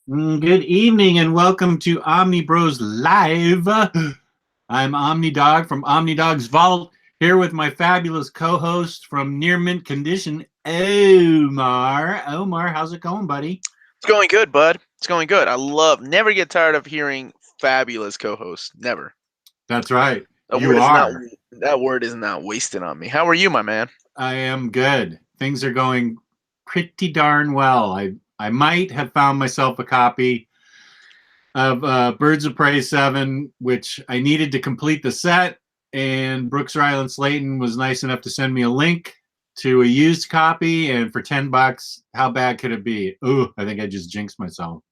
Good evening and welcome to OmniBros Live. I'm Omnidog from Omnidog's Vault, here with my fabulous co-host from Near Mint Condition, Omar. Omar, how's it going, buddy? It's going good, bud. It's going good. Never get tired of hearing fabulous co-hosts. Never. That's right. That You word is not are. that word is not wasted on me. How are you, my man? I am good. Things are going pretty darn well. I might have found myself a copy of Birds of Prey 7, which I needed to complete the set, and Brooks Ryland Slayton was nice enough to send me a link to a used copy, and for $10, how bad could it be? Ooh, I think I just jinxed myself.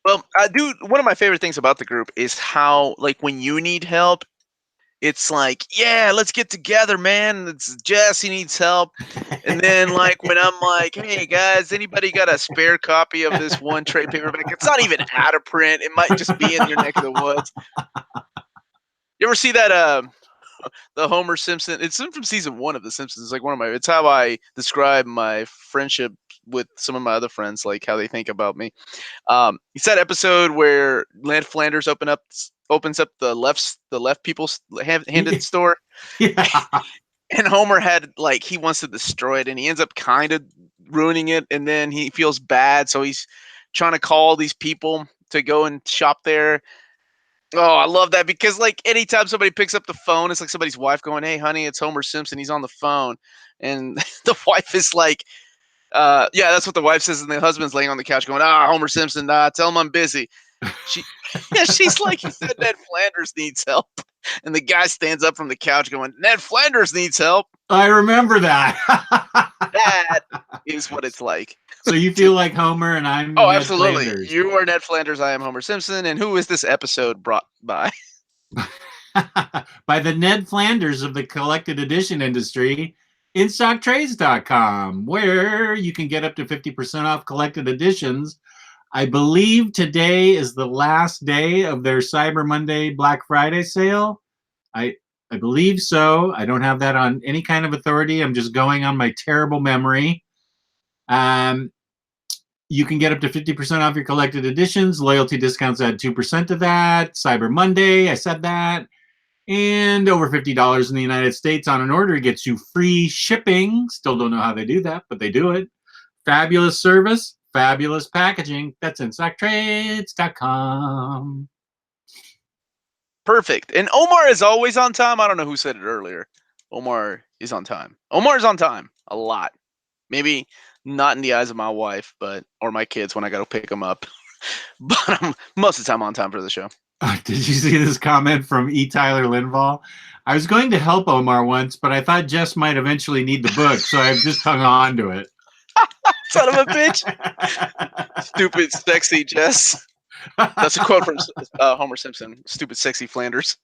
Well, I do. One of my favorite things about the group is how, like, when you need help, it's like, yeah, let's get together, man. It's Jesse needs help. And then, like, when I'm like, hey, guys, anybody got a spare copy of this one trade paperback? It's not even out of print. It might just be in your neck of the woods. You ever see that the Homer Simpson? It's from season 1 of The Simpsons. It's like it's how I describe my friendship with some of my other friends, like how they think about me. It's that episode where Ned Flanders opens up the left people's handed store. Yeah. And Homer he wants to destroy it, and he ends up kind of ruining it, and then he feels bad, so he's trying to call these people to go and shop there. Oh, I love that because, like, anytime somebody picks up the phone, it's like somebody's wife going, "Hey, honey, it's Homer Simpson. He's on the phone," and the wife is like, "Yeah, that's what the wife says," and the husband's laying on the couch going, Homer Simpson, tell him I'm busy." She, yeah, she's like, "You said Ned Flanders needs help," and the guy stands up from the couch going, "Ned Flanders needs help." I remember that. That is what it's like. So you feel like Homer and I'm Oh, Ned absolutely. Flanders. You are Ned Flanders. I am Homer Simpson. And who is this episode brought by? By the Ned Flanders of the collected edition industry, InStockTrades.com, where you can get up to 50% off collected editions. I believe today is the last day of their Cyber Monday Black Friday sale. I believe so. I don't have that on any kind of authority. I'm just going on my terrible memory. You can get up to 50% off your collected editions. Loyalty discounts add 2% to that. Cyber Monday, I said that. And over $50 in the United States on an order gets you free shipping. Still don't know how they do that, but they do it. Fabulous service, fabulous packaging. That's InStockTrades.com. Perfect. And Omar is always on time. I don't know who said it earlier. Omar is on time. Omar is on time a lot. Maybe not in the eyes of my wife, or my kids when I got to pick them up. But I'm most of the time on time for the show. Did you see this comment from E. Tyler Linval? I was going to help Omar once, but I thought Jess might eventually need the book, so I've just hung on to it. Son of a bitch. Stupid, sexy Jess. That's a quote from Homer Simpson. Stupid, sexy Flanders.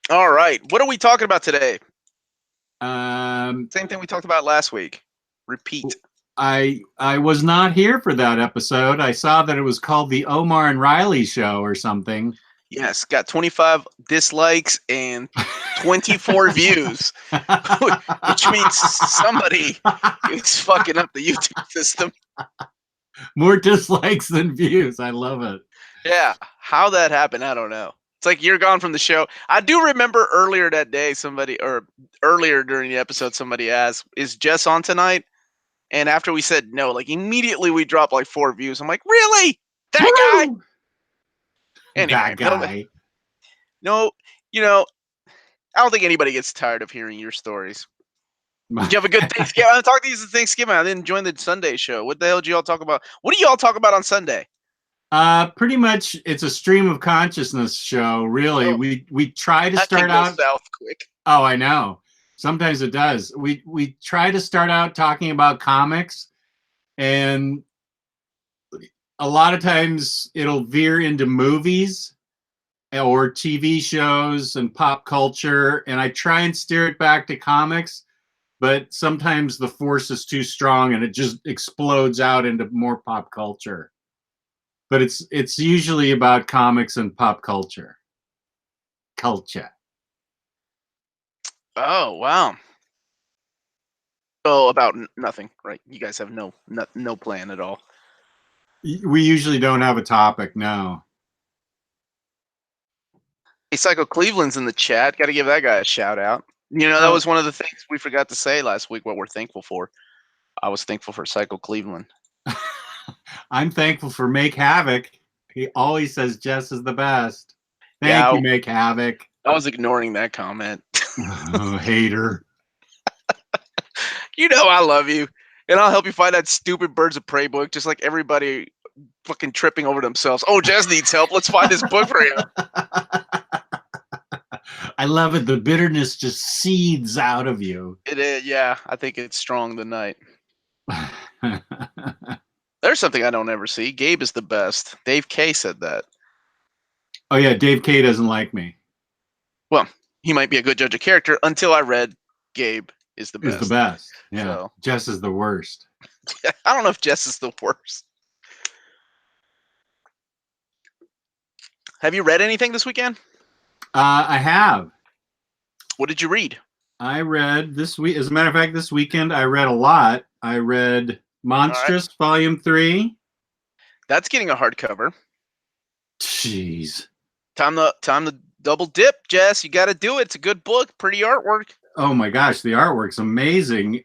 All right. What are we talking about today? Same thing we talked about last week. Repeat. I was not here for that episode. I saw that it was called the Omar and Ryley Show or something. Yes, got 25 dislikes and 24 views, which means somebody is fucking up the YouTube system. More dislikes than views. I love it. Yeah, how that happened, I don't know. It's like you're gone from the show. I do remember earlier that day, earlier during the episode, somebody asked, "Is Jess on tonight?" And after we said no, like immediately we dropped like 4 views. I'm like, really? That guy? Anyway, that guy. No, I don't think anybody gets tired of hearing your stories. Did you have a good Thanksgiving? I talked to you since Thanksgiving. I didn't join the Sunday show. What the hell did you all talk about? What do you all talk about on Sunday? Pretty much, it's a stream of consciousness show. Really, we try to start out south quick. Oh, I know. Sometimes it does. We try to start out talking about comics, and a lot of times it'll veer into movies or TV shows and pop culture, and I try and steer it back to comics, but sometimes the force is too strong and it just explodes out into more pop culture. But it's usually about comics and pop culture. Oh, wow. Oh, about nothing, right? You guys have no plan at all. We usually don't have a topic, no. Hey, Psycho Cleveland's in the chat. Got to give that guy a shout out. You know, that was one of the things we forgot to say last week, what we're thankful for. I was thankful for Psycho Cleveland. I'm thankful for Make Havoc. He always says Jess is the best. Thank you, Make Havoc. I was ignoring that comment. Oh, hater. You know I love you. And I'll help you find that stupid Birds of Prey book, just like everybody fucking tripping over themselves. Oh, Jess needs help. Let's find this book for you. I love it. The bitterness just seethes out of you. It is, yeah. I think it's strong tonight. There's something I don't ever see. Gabe is the best. Dave K said that. Oh, yeah. Dave K doesn't like me. Well, he might be a good judge of character until I read Gabe is the best. Is the best. Yeah. So. Jess is the worst. I don't know if Jess is the worst. Have you read anything this weekend? I have. What did you read? I read this week. As a matter of fact, this weekend I read a lot. I read Monstrous Volume 3. That's getting a hardcover. Jeez. Time to double dip, Jess. You got to do it. It's a good book. Pretty artwork. Oh my gosh, the artwork's amazing.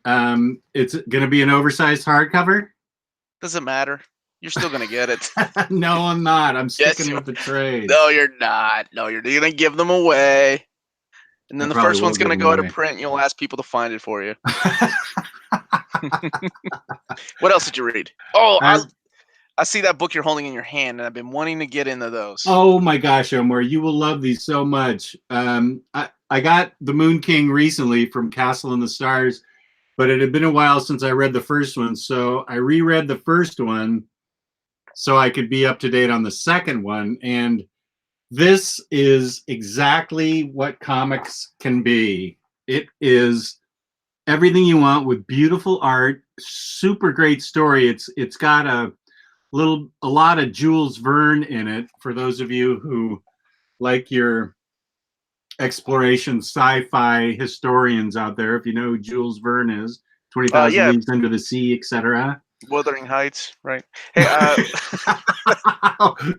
It's going to be an oversized hardcover. Doesn't matter. You're still going to get it. No, I'm not. I'm sticking with the trade. No, you're not. No, you're going to give them away. And then the first one's going to go to print and you'll ask people to find it for you. What else did you read? Oh, I see that book you're holding in your hand, and I've been wanting to get into those. Oh my gosh, Omar, you will love these so much. I got The Moon King recently from Castle in the Stars, but it had been a while since I read the first one, so I reread the first one so I could be up to date on the second one, and this is exactly what comics can be. It is everything you want with beautiful art, super great story. It's got a lot of Jules Verne in it for those of you who like your exploration sci-fi historians out there. If you know who Jules Verne is, 20,000 Leagues Under the Sea, etc. Wuthering Heights, right? Hey,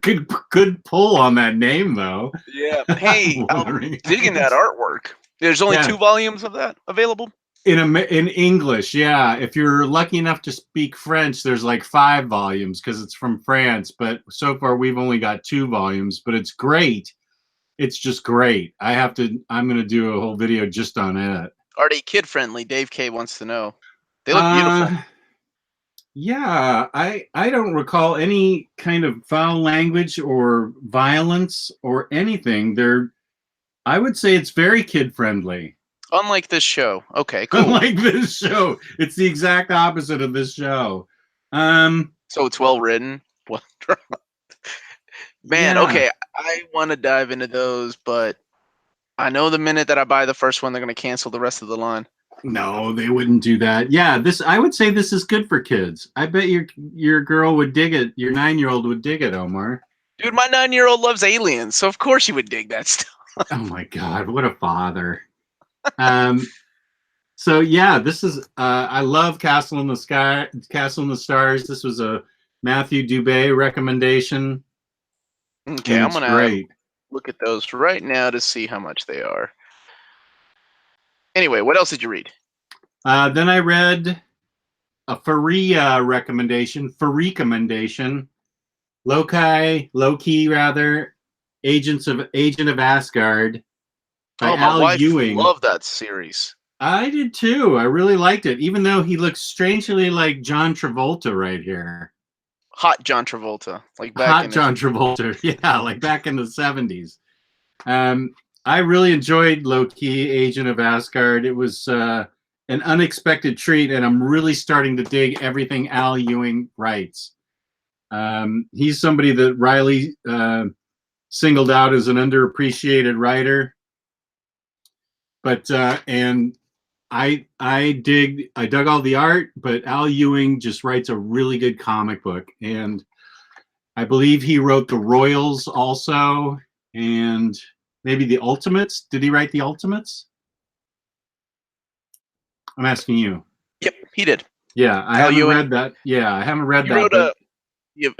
good pull on that name, though. Yeah. Hey, I'm digging that artwork. There's only 2 volumes of that available. In English, yeah. If you're lucky enough to speak French, there's like 5 volumes because it's from France. But so far, we've only got 2 volumes. But it's great. It's just great. I'm going to do a whole video just on it. Are they kid friendly? Dave K wants to know. They look beautiful. Yeah, I don't recall any kind of foul language or violence or anything. I would say it's very kid friendly. Unlike this show. Okay, cool. Unlike this show. It's the exact opposite of this show. So it's well written. Man, yeah. Okay, I want to dive into those, but I know the minute that I buy the first one, they're going to cancel the rest of the line. No, they wouldn't do that. Yeah, I would say this is good for kids. I bet your girl would dig it. Your 9-year-old would dig it, Omar. Dude, my 9-year-old loves aliens, so of course you would dig that stuff. Oh my God, what a father. So yeah, this is I love Castle in the Stars. This was a Matthew Dubé recommendation. Okay, I'm gonna look at those right now to see how much they are. Anyway, what else did you read? Then I read a Fariha recommendation. Loki rather. Agent of Asgard. By Al wife Ewing. Love that series. I did too. I really liked it, even though he looks strangely like John Travolta right here. Hot John Travolta, like John Travolta. Yeah, like back in the 70s. I really enjoyed Loki, Agent of Asgard. It was an unexpected treat, and I'm really starting to dig everything Al Ewing writes. He's somebody that Ryley singled out as an underappreciated writer. But and I dug all the art, but Al Ewing just writes a really good comic book, and I believe he wrote the Royals also, and maybe the Ultimates. Did he write the Ultimates? I'm asking you. Yep. he did. Yeah, I haven't read that. Yeah, I haven't read that.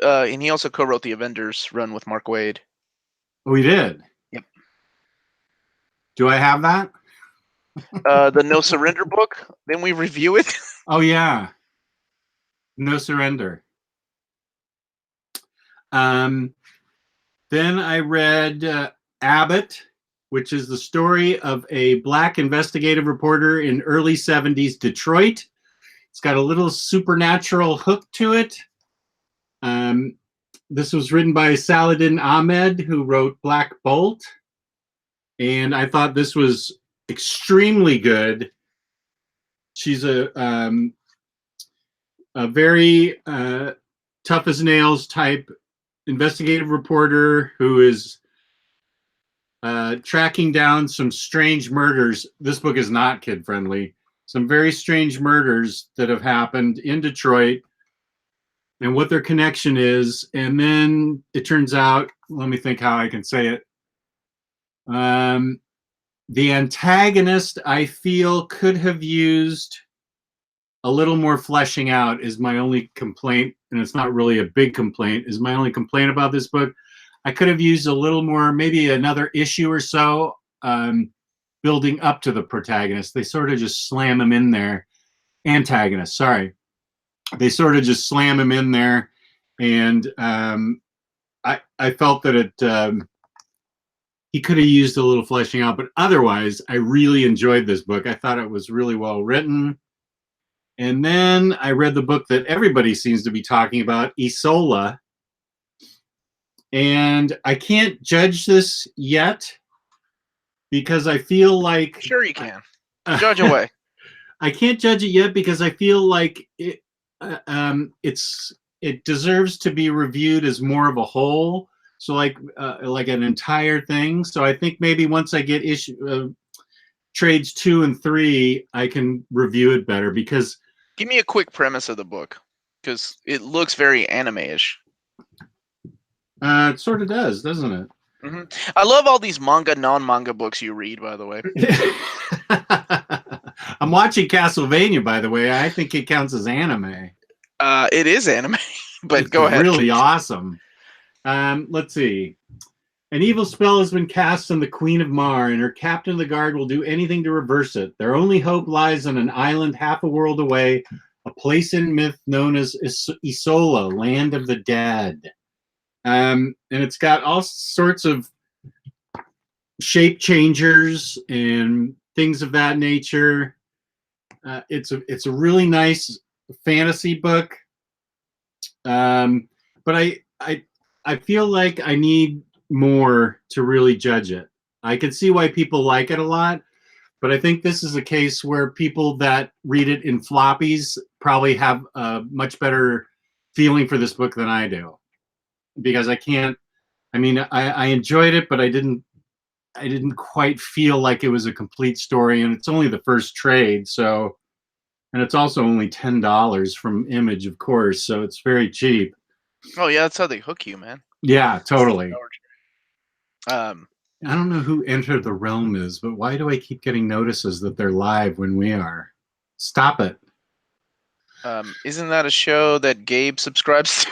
And he also co-wrote the Avengers run with Mark Waid. Oh, he did? Yep. Do I have that? The No Surrender book. Then we review it. Oh, yeah. No Surrender. Then I read Abbott, which is the story of a Black investigative reporter in early 70s Detroit. It's got a little supernatural hook to it. This was written by Saladin Ahmed, who wrote Black Bolt. And I thought this was extremely good. She's a very tough as nails type investigative reporter who is tracking down some strange murders. This book is not kid friendly. Some very strange murders that have happened in Detroit and what their connection is. And then it turns out, let me think how I can say it. The antagonist, I feel, could have used a little more fleshing out is my only complaint. And it's not really a big complaint, is my only complaint about this book. I could have used a little more, maybe another issue or so, building up to the protagonist. They sort of just slam him in there. Antagonist, sorry. They sort of just slam him in there. And I felt that he could have used a little fleshing out, but otherwise, I really enjoyed this book. I thought it was really well written. And then I read the book that everybody seems to be talking about, Isola. And I can't judge this yet because I feel like... Sure you can. Judge away. I can't judge it yet because I feel like it deserves to be reviewed as more of a whole. So like an entire thing. So I think maybe once I get trades 2 and 3, I can review it better because... Give me a quick premise of the book because it looks very anime-ish. It sort of does, doesn't it? Mm-hmm. I love all these manga, non-manga books you read, by the way. I'm watching Castlevania, by the way. I think it counts as anime. It is anime, but it's go ahead. Really awesome. Let's see. An evil spell has been cast on the Queen of Mar, and her captain of the guard will do anything to reverse it. Their only hope lies on an island half a world away, a place in myth known as Isola, land of the dead. And it's got all sorts of shape changers and things of that nature. It's a really nice fantasy book. But I feel like I need more to really judge it. I can see why people like it a lot, but I think this is a case where people that read it in floppies probably have a much better feeling for this book than I do. Because I enjoyed it, but I didn't quite feel like it was a complete story, and it's only the first trade, so, and it's also only $10 from Image, of course, so it's very cheap. Oh yeah, that's how they hook you, man. Yeah, totally. I don't know who Enter the Realm is, but why do I keep getting notices that they're live when we are? Stop it. Isn't that a show that Gabe subscribes to?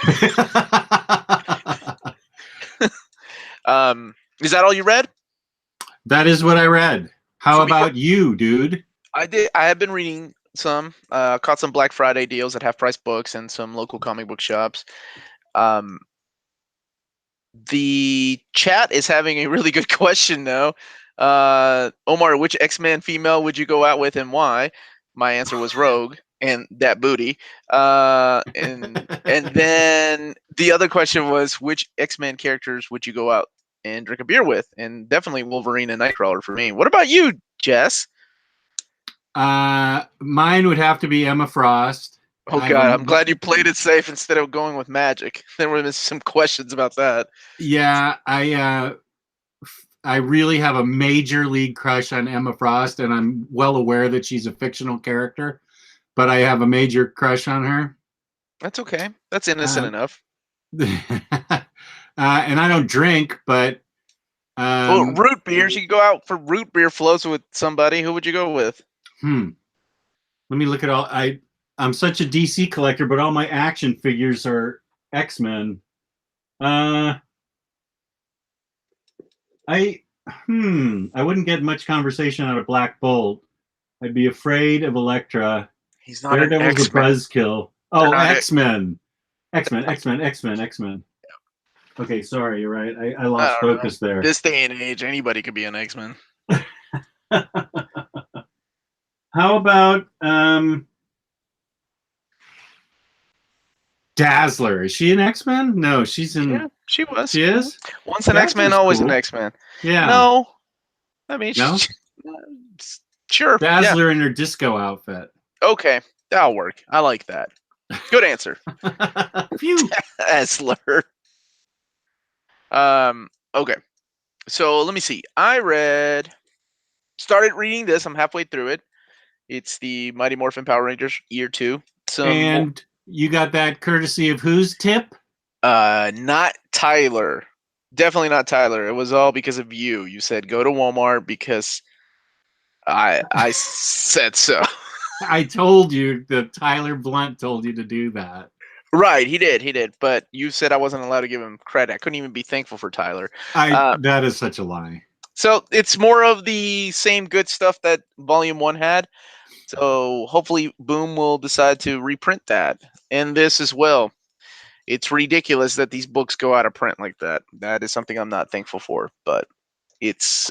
Is that all you read? That is what I read. How about you, dude? I did. I have been reading some. Caught some Black Friday deals at half price books and some local comic book shops. The chat is having a really good question though. Omar, which X-Men female would you go out with and why? My answer was Rogue and that booty. And then the other question was which X-Men characters would you go out and drink a beer with? And definitely Wolverine and Nightcrawler for me. What about you, Jess? Mine would have to be Emma Frost. Oh God, I'm glad you played it safe instead of going with Magic. There were some questions about that. Yeah, I really have a major league crush on Emma Frost, and I'm well aware that she's a fictional character, but I have a major crush on her. That's okay. That's innocent enough. And I don't drink, but root beers. You could go out for root beer floats with somebody. Who would you go with? Let me look at all. I'm such a DC collector, but all my action figures are X-Men. I wouldn't get much conversation out of Black Bolt. I'd be afraid of Elektra. He's not an Daredevil's a X-Men. buzzkill. Oh, not X-Men. X-Men. Okay, sorry, you're right. I lost I don't focus there. This day and age, anybody could be an X-Men. How about Dazzler? Is she an X-Men? No, she's in. Yeah, she was. She is? Once an Dazzler's X-Men, always cool. an X-Men. Yeah. No. I mean, No? Sure. Dazzler in her disco outfit. Yeah. Okay. That'll work. I like that. Good answer. Phew. Dazzler. Okay. So let me see. Started reading this. I'm halfway through it. It's the Mighty Morphin Power Rangers Year 2. And you got that courtesy of whose tip? Not Tyler. Definitely not Tyler. It was all because of you. You said go to Walmart because I said so. I told you that Tyler Blunt told you to do that. Right, he did. But you said I wasn't allowed to give him credit. I couldn't even be thankful for Tyler. That is such a lie. So it's more of the same good stuff that Volume 1 had. So hopefully Boom will decide to reprint that. And this as well. It's ridiculous that these books go out of print like that. That is something I'm not thankful for. But it's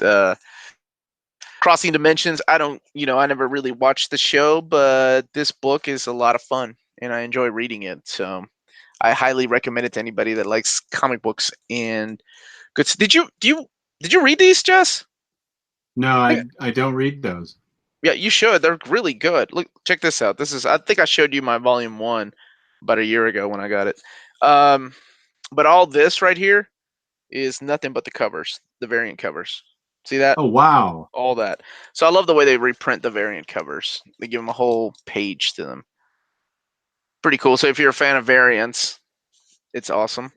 Crossing Dimensions. I never really watched the show, but this book is a lot of fun and I enjoy reading it. So I highly recommend it to anybody that likes comic books and good. Did you read these, Jess? No, I don't read those. Yeah, you should. They're really good. Look, check this out. I think I showed you my Volume 1 about a year ago when I got it. But all this right here is nothing but the covers, the variant covers. See that? Oh, wow. All that. So I love the way they reprint the variant covers. They give them a whole page to them. Pretty cool. So if you're a fan of variants, it's awesome.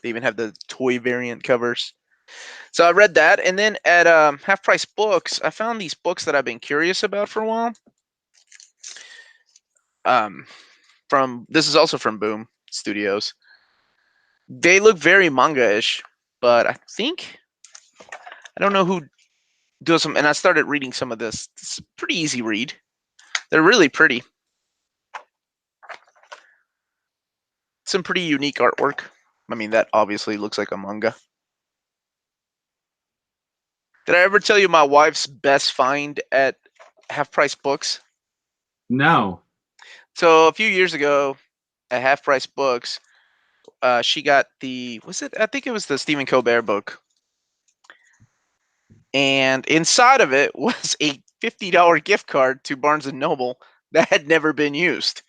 They even have the toy variant covers. So I read that, and then at Half Price Books, I found these books that I've been curious about for a while. This is also from Boom Studios. They look very manga-ish, but I don't know who does them. And I started reading some of this. It's a pretty easy read. They're really pretty. Some pretty unique artwork. I mean, that obviously looks like a manga. Did I ever tell you my wife's best find at Half Price Books? No. So a few years ago at Half Price Books, she got I think it was the Stephen Colbert book. And inside of it was a $50 gift card to Barnes & Noble that had never been used.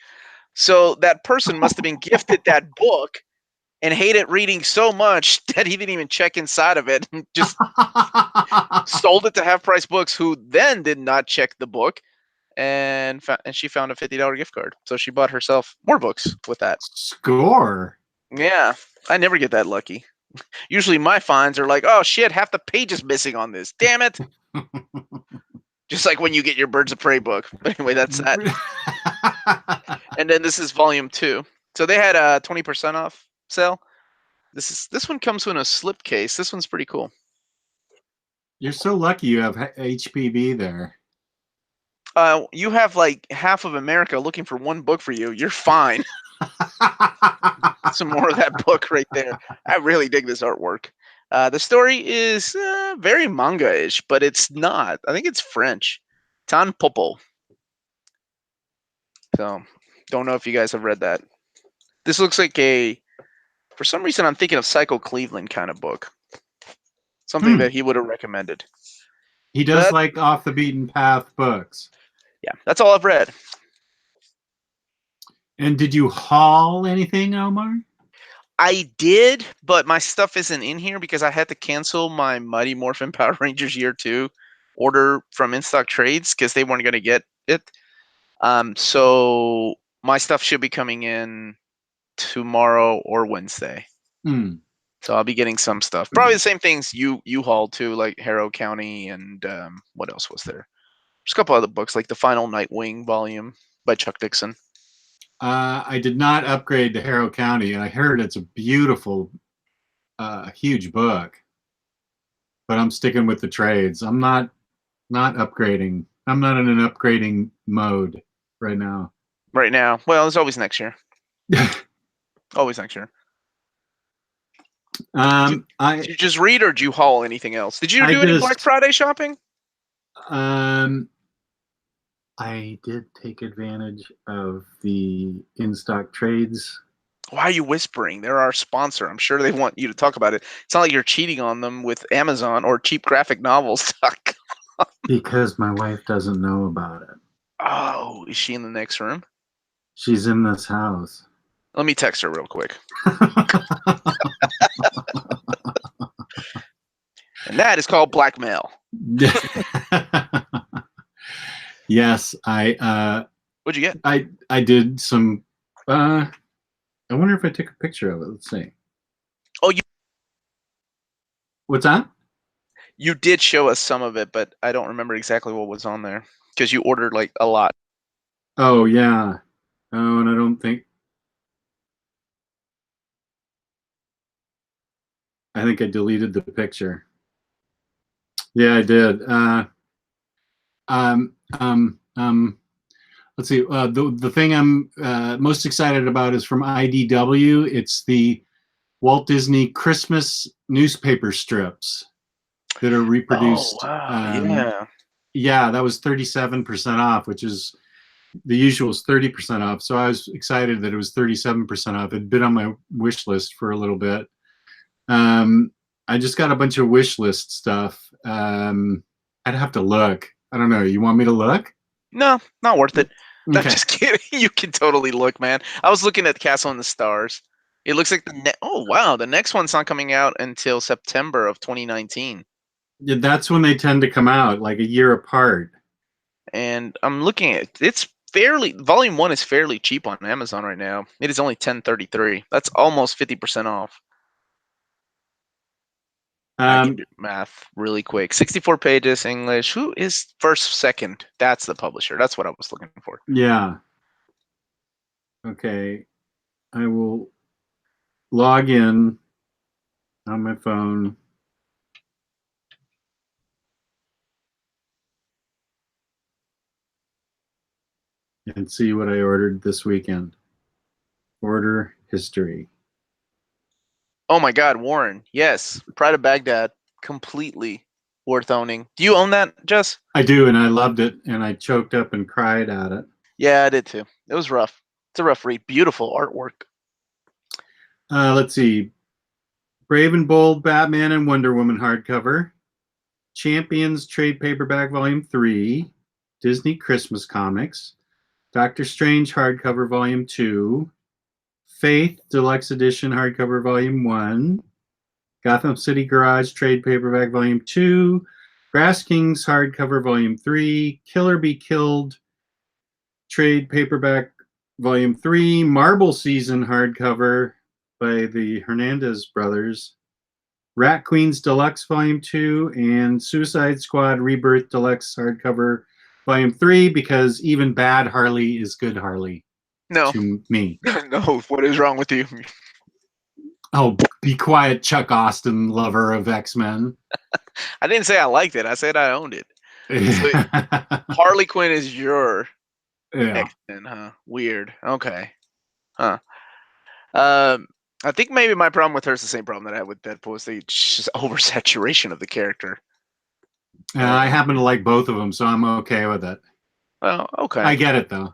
So that person must have been gifted that book and hated reading so much that he didn't even check inside of it and just sold it to Half Price Books, who then did not check the book, and she found a $50 gift card. So she bought herself more books with that. Score. Yeah, I never get that lucky. Usually my finds are like, oh shit, half the page is missing on this. Damn it. Just like when you get your Birds of Prey book. But anyway, that's that. And then this is Volume 2. So they had a 20% off sale. This one comes in a slipcase. This one's pretty cool. You're so lucky you have HPB there. You have like half of America looking for one book for you. You're fine. Some more of that book right there. I really dig this artwork. The story is very manga-ish, but it's not. I think it's French. Tan Popo. So, don't know if you guys have read that. This looks like for some reason, I'm thinking of Psycho Cleveland kind of book. Something that he would have recommended. He does like off the beaten path books. Yeah, that's all I've read. And did you haul anything, Omar? I did, but my stuff isn't in here because I had to cancel my Mighty Morphin Power Rangers Year 2 order from In-Stock Trades because they weren't going to get it. So my stuff should be coming in tomorrow or Wednesday. So I'll be getting some stuff. Probably the same things you hauled too, like Harrow County and what else was there? There's a couple other books, like the Final Nightwing volume. by Chuck Dixon. I did not upgrade to Harrow County, and I heard it's a beautiful, huge book. But I'm sticking with the trades. I'm not upgrading. I'm not in an upgrading mode right now. Right now, well, it's always next year. Always next year. Did you just read, or did you haul anything else? Did you do any Black Friday shopping? I did take advantage of the in-stock trades. Why are you whispering? They're our sponsor. I'm sure they want you to talk about it. It's not like you're cheating on them with Amazon or cheapgraphicnovels.com. Because my wife doesn't know about it. Oh, is she in the next room? She's in this house. Let me text her real quick. And that is called blackmail. Yes, What'd you get? I did some. I wonder if I took a picture of it. Let's see. Oh, What's that? You did show us some of it, but I don't remember exactly what was on there because you ordered like a lot. Oh yeah. Oh, and I don't think. I think I deleted the picture. Yeah, I did. Let's see. The thing I'm most excited about is from IDW. It's the Walt Disney Christmas newspaper strips that are reproduced. Oh, wow. Yeah, that was 37% off, which is the usual is 30% off. So I was excited that it was 37% off. It'd been on my wish list for a little bit. I just got a bunch of wish list stuff. I'd have to look. I don't know. You want me to look? No, not worth it. Okay. I'm just kidding. You can totally look, man. I was looking at Castle in the Stars. It looks like oh wow, the next one's not coming out until September of 2019. Yeah, that's when they tend to come out, like a year apart. And I'm looking at it's fairly volume 1 is fairly cheap on Amazon right now. It is only $10.33. That's almost 50% off. I can do math really quick. 64 pages, English. Who is First Second? That's the publisher. That's what I was looking for. Yeah. Okay. I will log in on my phone. And see what I ordered this weekend. Order history. Oh my God, Warren. Yes. Pride of Baghdad. Completely worth owning. Do you own that, Jess? I do, and I loved it, and I choked up and cried at it. Yeah, I did too. It was rough. It's a rough read. Beautiful artwork. Let's see. Brave and Bold Batman and Wonder Woman hardcover. Champions trade paperback volume 3. Disney Christmas comics. Doctor Strange hardcover volume 2. Faith Deluxe Edition hardcover volume 1. Gotham City Garage trade paperback volume 2. Grass Kings hardcover volume 3. Killer Be Killed trade paperback volume 3. Marble Season hardcover by the Hernandez brothers. Rat Queens Deluxe volume 2 and Suicide Squad Rebirth Deluxe hardcover volume 3, because even bad Harley is good Harley. No. To me. No, what is wrong with you? Oh, be quiet, Chuck Austin, lover of X-Men. I didn't say I liked it. I said I owned it. So Harley Quinn is your X-Men, huh? Weird. Okay. Huh. I think maybe my problem with her is the same problem that I had with Deadpool, is just oversaturation of the character. I happen to like both of them, so I'm okay with it. Well, okay. I get it, though.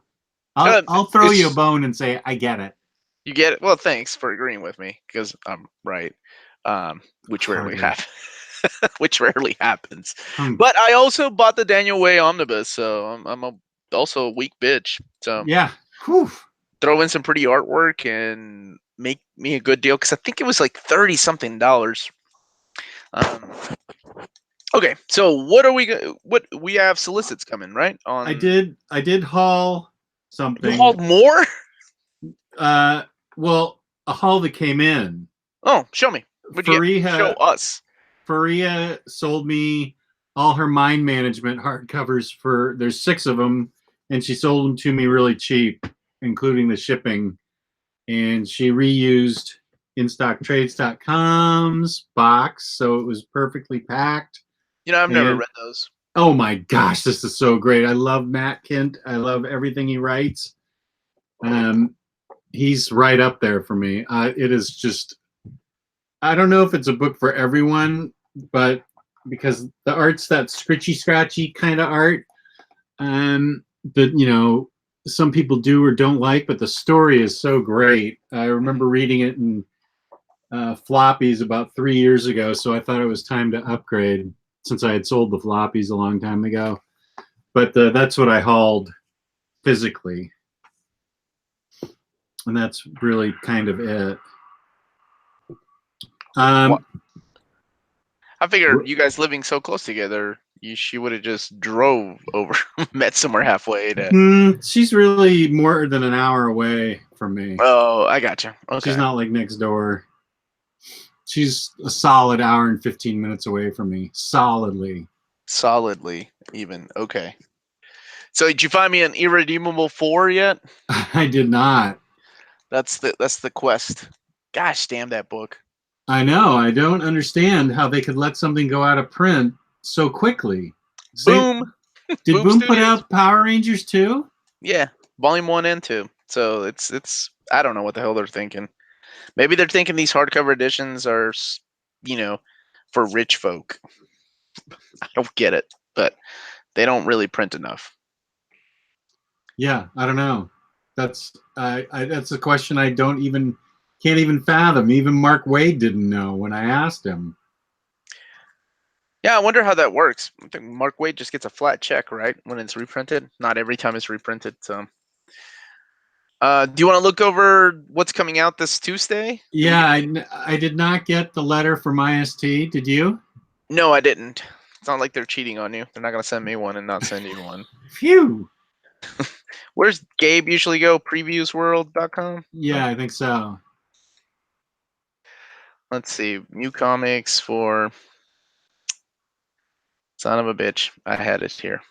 I'll throw you a bone and say I get it. You get it? Well, thanks for agreeing with me, because I'm right, which rarely happens. Which rarely happens. But I also bought the Daniel Way Omnibus, so I'm also a weak bitch. So yeah, whew. Throw in some pretty artwork and make me a good deal, because I think it was like $30-something. Okay, so what we have solicits coming, right? I did haul something. You hauled more? Well, a haul that came in. Oh, show me. Fariha, show us. Fariha sold me all her mind management hardcovers there's 6 of them, and she sold them to me really cheap, including the shipping. And she reused InStockTrades.com's box, so it was perfectly packed. You know, I've never read those. Oh my gosh, this is so great. I love Matt Kint. I love everything he writes. He's right up there for me. It is just, I don't know if it's a book for everyone, but because the art's that scritchy scratchy kind of art that, you know, some people do or don't like, but the story is so great. I remember reading it in floppies about 3 years ago, so I thought it was time to upgrade since I had sold the floppies a long time ago. But that's what I hauled physically. And that's really kind of it. I figured you guys living so close together, she would have just drove over, met somewhere halfway. She's really more than an hour away from me. Oh, I gotcha. Okay. She's not like next door. She's a solid hour and 15 minutes away from me. Solidly. Solidly, even. Okay. So did you find me an Irredeemable 4 yet? I did not. That's the quest. Gosh, damn that book. I know. I don't understand how they could let something go out of print so quickly. Boom. Did Boom put out Power Rangers too? Yeah, Volume 1 and 2. So it's I don't know what the hell they're thinking. Maybe they're thinking these hardcover editions are, you know, for rich folk. I don't get it, but they don't really print enough. Yeah, I don't know. That's a question I can't even fathom. Even Mark Waid didn't know when I asked him. Yeah, I wonder how that works. I think Mark Waid just gets a flat check, right, when it's reprinted. Not every time it's reprinted. So, do you want to look over what's coming out this Tuesday? Yeah, I did not get the letter from IST. Did you? No, I didn't. It's not like they're cheating on you. They're not going to send me one and not send you one. Phew. Where's Gabe usually go? Previewsworld.com? Yeah, I think so. Let's see. New comics for... Son of a bitch. I had it here.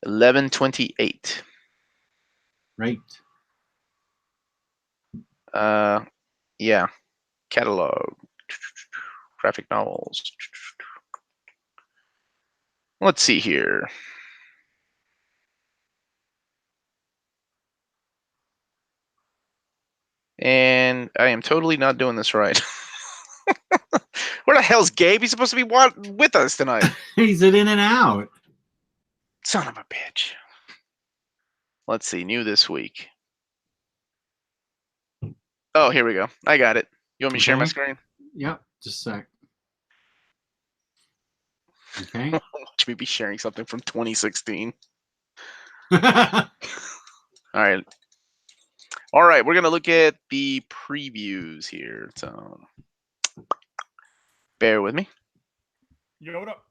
11/28. Right. Yeah. Catalog. Graphic novels. Let's see here. And I am totally not doing this right. Where the hell's Gabe? He's supposed to be with us tonight. He's in and out. Son of a bitch. Let's see. New this week. Oh, here we go. I got it. You want me to share my screen? Yep. Just a sec. Okay. Watch me be sharing something from 2016. All right. All right. We're going to look at the previews here. So bear with me. Yo, what up?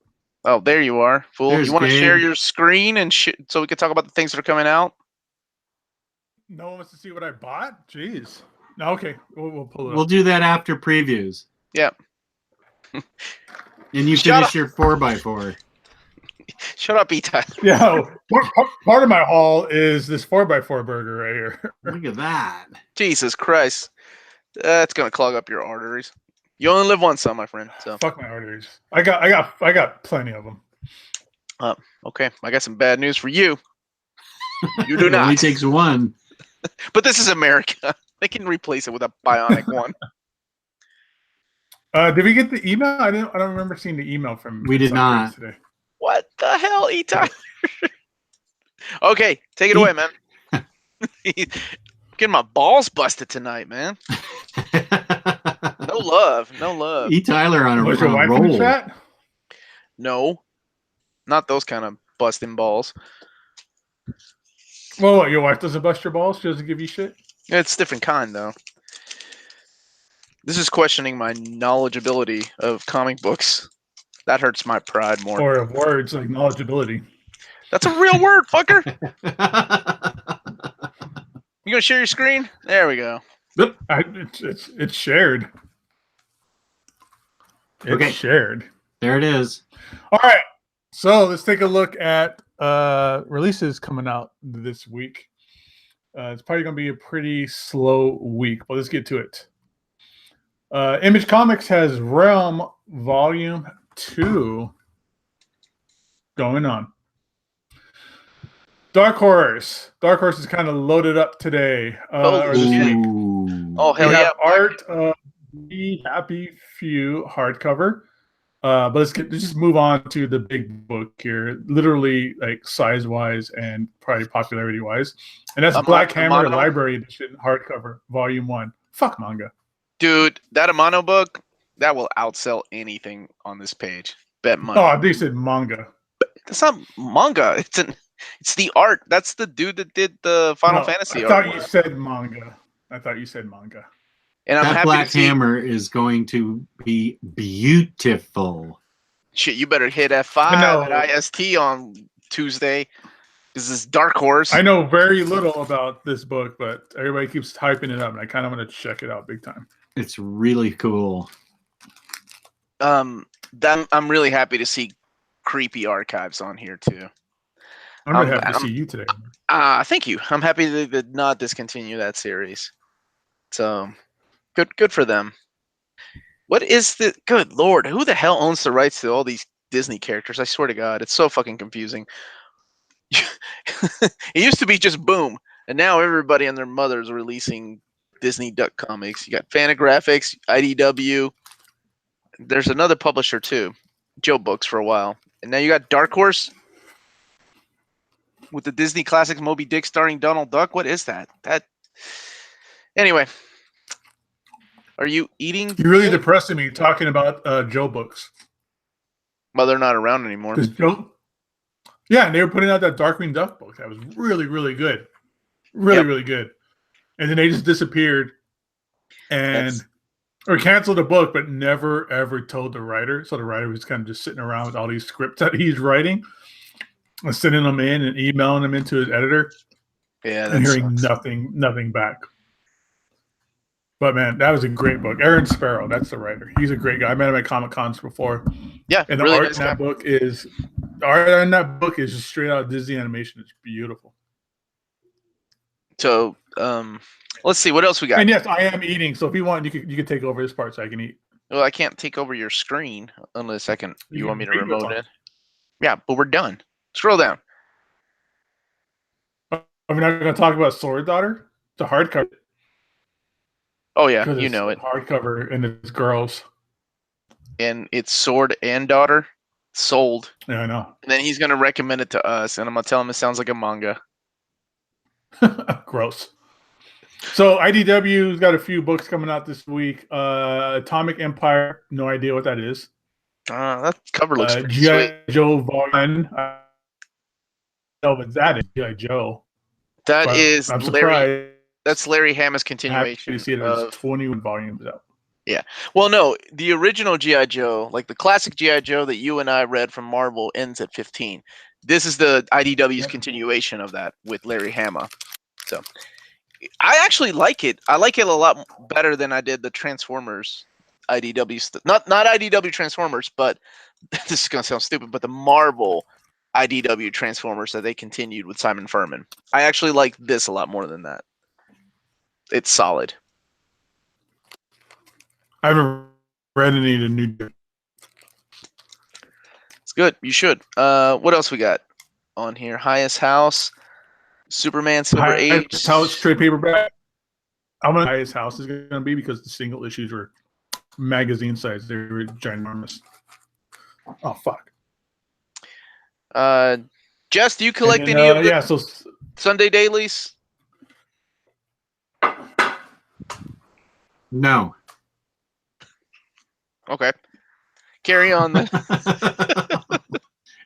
Oh, there you are, fool. There's you want to Gabe. share your screen and so we can talk about the things that are coming out? No one wants to see what I bought? Jeez. No, okay. We'll pull it We'll up. do that after previews. Yeah. And you Shut finish up. your 4x4. Shut up, E-Tyler. Yeah, part of my haul is this 4x4 burger right here. Look at that. Jesus Christ. That's going to clog up your arteries. You only live once, my friend. So Fuck my arteries. I got plenty of them. okay. I got some bad news for you. You do It only not. takes one. But this is America. They can replace it with a bionic one. Did we get the email? I don't remember seeing the email from. We did not. today. What the hell, E-Tyler? Okay, take it away, man. Getting my balls busted tonight, man. No love. No love. E. Tyler on a Was your wife in the roll. chat? No. Not those kind of busting balls. Well, what, your wife doesn't bust your balls? She doesn't give you shit? It's a different kind, though. This is questioning my knowledgeability of comic books. That hurts my pride more. Or of words like knowledgeability. That's a real word, fucker. You gonna share your screen? There we go. It's shared. It's Okay. shared. There it is. All right. So let's take a look at releases coming out this week. It's probably going to be a pretty slow week, but let's get to it. Image Comics has Realm Volume 2 going on. Dark Horse. Dark Horse is kind of loaded up today. Or this week. Oh, hell we yeah. have art of the Happy Few hardcover. But let's just move on to the big book here, literally like size-wise and probably popularity-wise. And that's Black Hammer Library Edition hardcover, Volume 1. Fuck manga. Dude, that Amano book, that will outsell anything on this page. Bet money. Oh, I think you said manga. It's not manga. It's the art. That's the dude that did the Final Fantasy art. I thought artwork. you said manga. And I'm happy Black Hammer is going to be beautiful. Shit, you better hit F5 at IST on Tuesday. This is Dark Horse. I know very little about this book, but everybody keeps hyping it up, and I kind of want to check it out big time. It's really cool. I'm really happy to see Creepy Archives on here too. I'm really happy to see you today. Thank you. I'm happy they did not discontinue that series. So good for them. What is the good Lord? Who the hell owns the rights to all these Disney characters? I swear to God, it's so fucking confusing. It used to be just Boom, and now everybody and their mothers are releasing Disney Duck comics. You got Fantagraphics, IDW. There's another publisher too, Joe Books for a while, and now you got Dark Horse with the Disney Classics Moby Dick starring Donald Duck. What is that? Anyway, are you eating? You're really depressing me talking about Joe Books. Well, they're not around anymore. Yeah, and they were putting out that Darkwing Duck book. That was really, really good. Really good. And then they just disappeared or canceled the book, but never, ever told the writer. So the writer was kind of just sitting around with all these scripts that he's writing and sending them in and emailing them into his editor. Yeah, and hearing nothing back. But man, that was a great book. Aaron Sparrow, that's the writer. He's a great guy. I met him at Comic Cons before. Yeah, and the really art in that book is just straight out of Disney animation. It's beautiful. So, let's see what else we got. And yes, I am eating. So if you want, you could take over this part so I can eat. Well, I can't take over your screen unless you want me to remote it. Yeah, but we're done. Scroll down. I'm not going to talk about Sword Daughter. It's a hardcover. Oh yeah, you know it. Hardcover, and it's girls. And it's Sword and Daughter sold. Yeah, I know. And then he's going to recommend it to us, and I'm going to tell him it sounds like a manga. Gross. So IDW's got a few books coming out this week. Atomic Empire, no idea what that is. That cover looks pretty G.I. sweet. Joe Volume. I know what that is. G.I. Joe. That is I'm Larry. surprised. That's Larry Hama's continuation. You see it as 21 volumes out. Yeah. Well, no, the original G.I. Joe, like the classic G.I. Joe that you and I read from Marvel, ends at 15. This is the IDW's continuation of that with Larry Hama. So I actually like it. I like it a lot better than I did the Transformers IDW stuff. Not IDW Transformers, but this is going to sound stupid, but the Marvel IDW Transformers that they continued with Simon Furman. I actually like this a lot more than that. It's solid. I haven't read any of the new. It's good. You should. What else we got on here? Highest House, Superman Silver Age. House trade paperback. I'm gonna Highest House is gonna be because the single issues were magazine size. They were ginormous. Oh fuck. Jess, do you collect any of the Sunday dailies? No. Okay. Carry on then.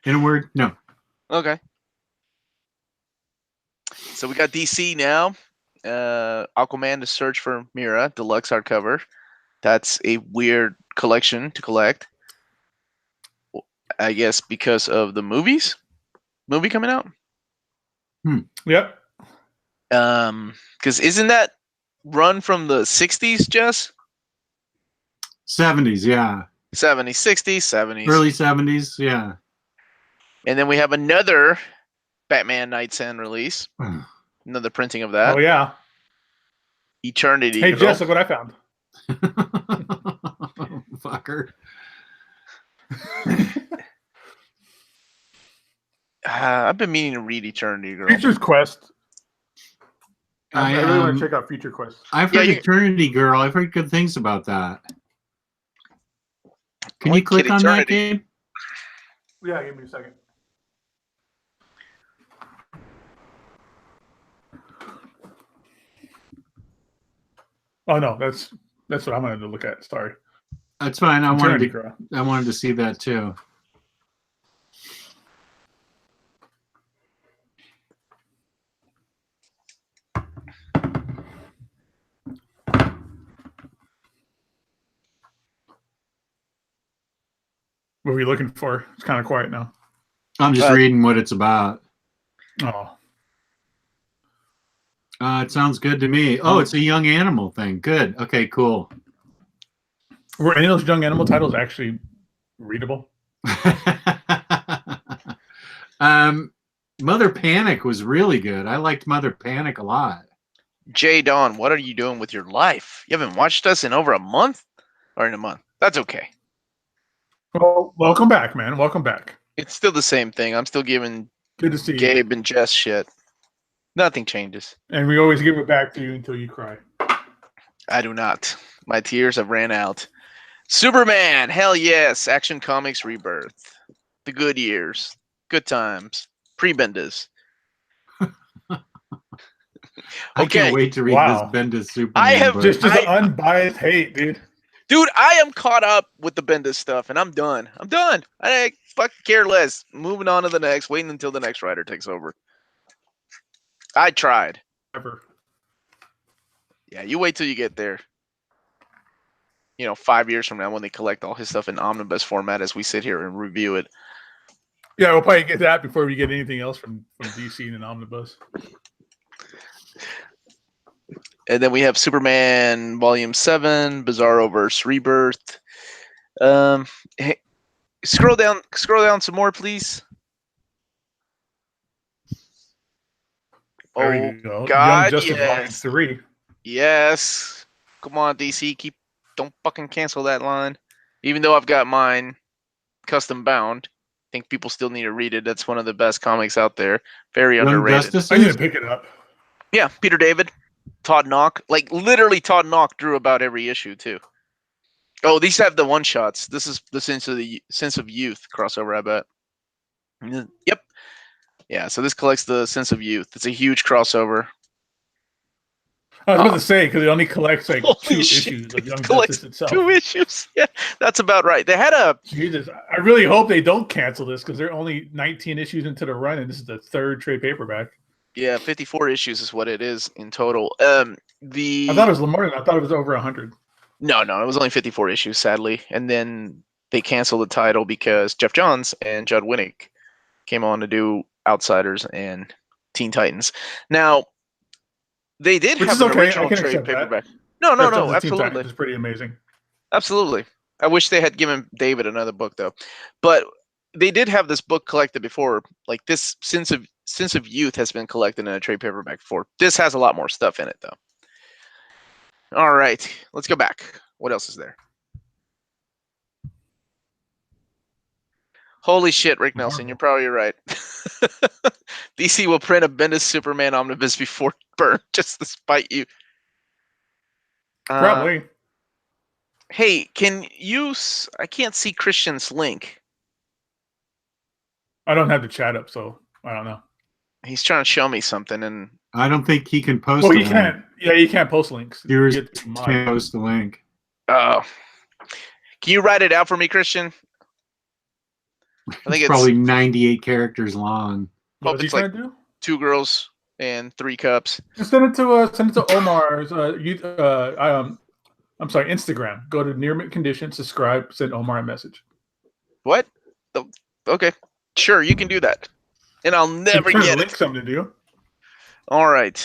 In a word, no. Okay. So we got DC now. Aquaman: The Search for Mira, deluxe hardcover. That's a weird collection to collect. I guess because of the movie coming out. Yep. Because isn't that run from the 60s, Jess? 70s, yeah. 70s, 60s, 70s. Early 70s, yeah. And then we have another Batman Night's End release. Another printing of that. Oh yeah. Eternity. Hey Girl. Jess, look what I found. Fucker. I've been meaning to read Eternity Girl. Future's Quest. I really want um, to check out Future Quest. I've Yeah, heard you- Eternity Girl. I've heard good things about that. Can like you click Kid on that Eternity. game? Yeah, give me a second. Oh no, that's what I wanted to look at. Sorry. That's fine. I Eternity wanted Girl. to see that too. What were you looking for? It's kind of quiet now. I'm just reading what it's about. Oh, It sounds good to me. Oh, it's a young animal thing. Good. Okay, cool. were any of those young animal titles actually readable? Mother Panic was really good. I liked Mother Panic a lot. Jay Dawn, what are you doing with your life? You haven't watched us in over a month? Or in a month. That's okay. Well, welcome back, man. Welcome back. It's still the same thing. I'm still giving Good to see you. Gabe and Jess shit. Nothing changes. And we always give it back to you until you cry. I do not. My tears have ran out. Superman, hell yes. Action Comics Rebirth. The good years. Good times. Pre-Bendis. I Okay. can't wait to read Wow. this Bendis Superman. I have book. Just unbiased hate, dude. Dude, I am caught up with the Bendis stuff, and I'm done. I'm done. I fucking care less. Moving on to the next, waiting until the next writer takes over. I tried. Ever. Yeah, you wait till you get there. 5 years from now when they collect all his stuff in omnibus format as we sit here and review it. Yeah, we'll probably get that before we get anything else from DC and an omnibus. And then we have Superman Volume 7, Bizarroverse Rebirth. Hey, scroll down some more, please. There Oh, you go. God, Young Justice Volume yes. 3. Yes. Come on, DC. Don't fucking cancel that line. Even though I've got mine custom bound. I think people still need to read it. That's one of the best comics out there. Very Young underrated. Justice I need is? to pick it up. Yeah, Peter David, Todd Knock. Like, literally, Todd Knock drew about every issue, too. Oh, these have the one-shots. This is the Sense of Youth crossover, I bet. Yep. Yeah, so this collects the Sense of Youth. It's a huge crossover. I was about to say, because it only collects like Holy 2 shit, issues of it Young collects Justice itself. 2 issues. Yeah, that's about right. They had a... Jesus, I really hope they don't cancel this because they're only 19 issues into the run, and this is the 3rd trade paperback. Yeah, 54 issues is what it is in total. I thought it was more than I thought it was over 100. No, it was only 54 issues, sadly. And then they canceled the title because Jeff Johns and Judd Winnick came on to do Outsiders and Teen Titans. Now, they did Which have is an okay. original I can trade accept that. paperback. No, absolutely. It's pretty amazing. Absolutely. I wish they had given David another book, though. But they did have this book collected before. Like, this Sense of Youth has been collected in a trade paperback before. This has a lot more stuff in it, though. All right, let's go back. What else is there? Holy shit, Rick Nelson, you're probably right. DC will print a Bendis Superman omnibus before Byrne, just to spite you. Probably. Hey, I can't see Christian's link. I don't have the chat up, so I don't know. He's trying to show me something, and I don't think he can post Well, a you link. can't. Yeah, you can't post links. Viewers You get mine. can't post the link. can you write it out for me, Christian? I think It's probably 98 characters long. What was he it's like- trying to do? 2 girls and 3 cups. Just send it to Omar's. I'm sorry, Instagram. Go to Near Mint Condition, subscribe, send Omar a message. What? Oh, okay, sure, you can do that, and I'll never Sure, get link it. something to you. All right.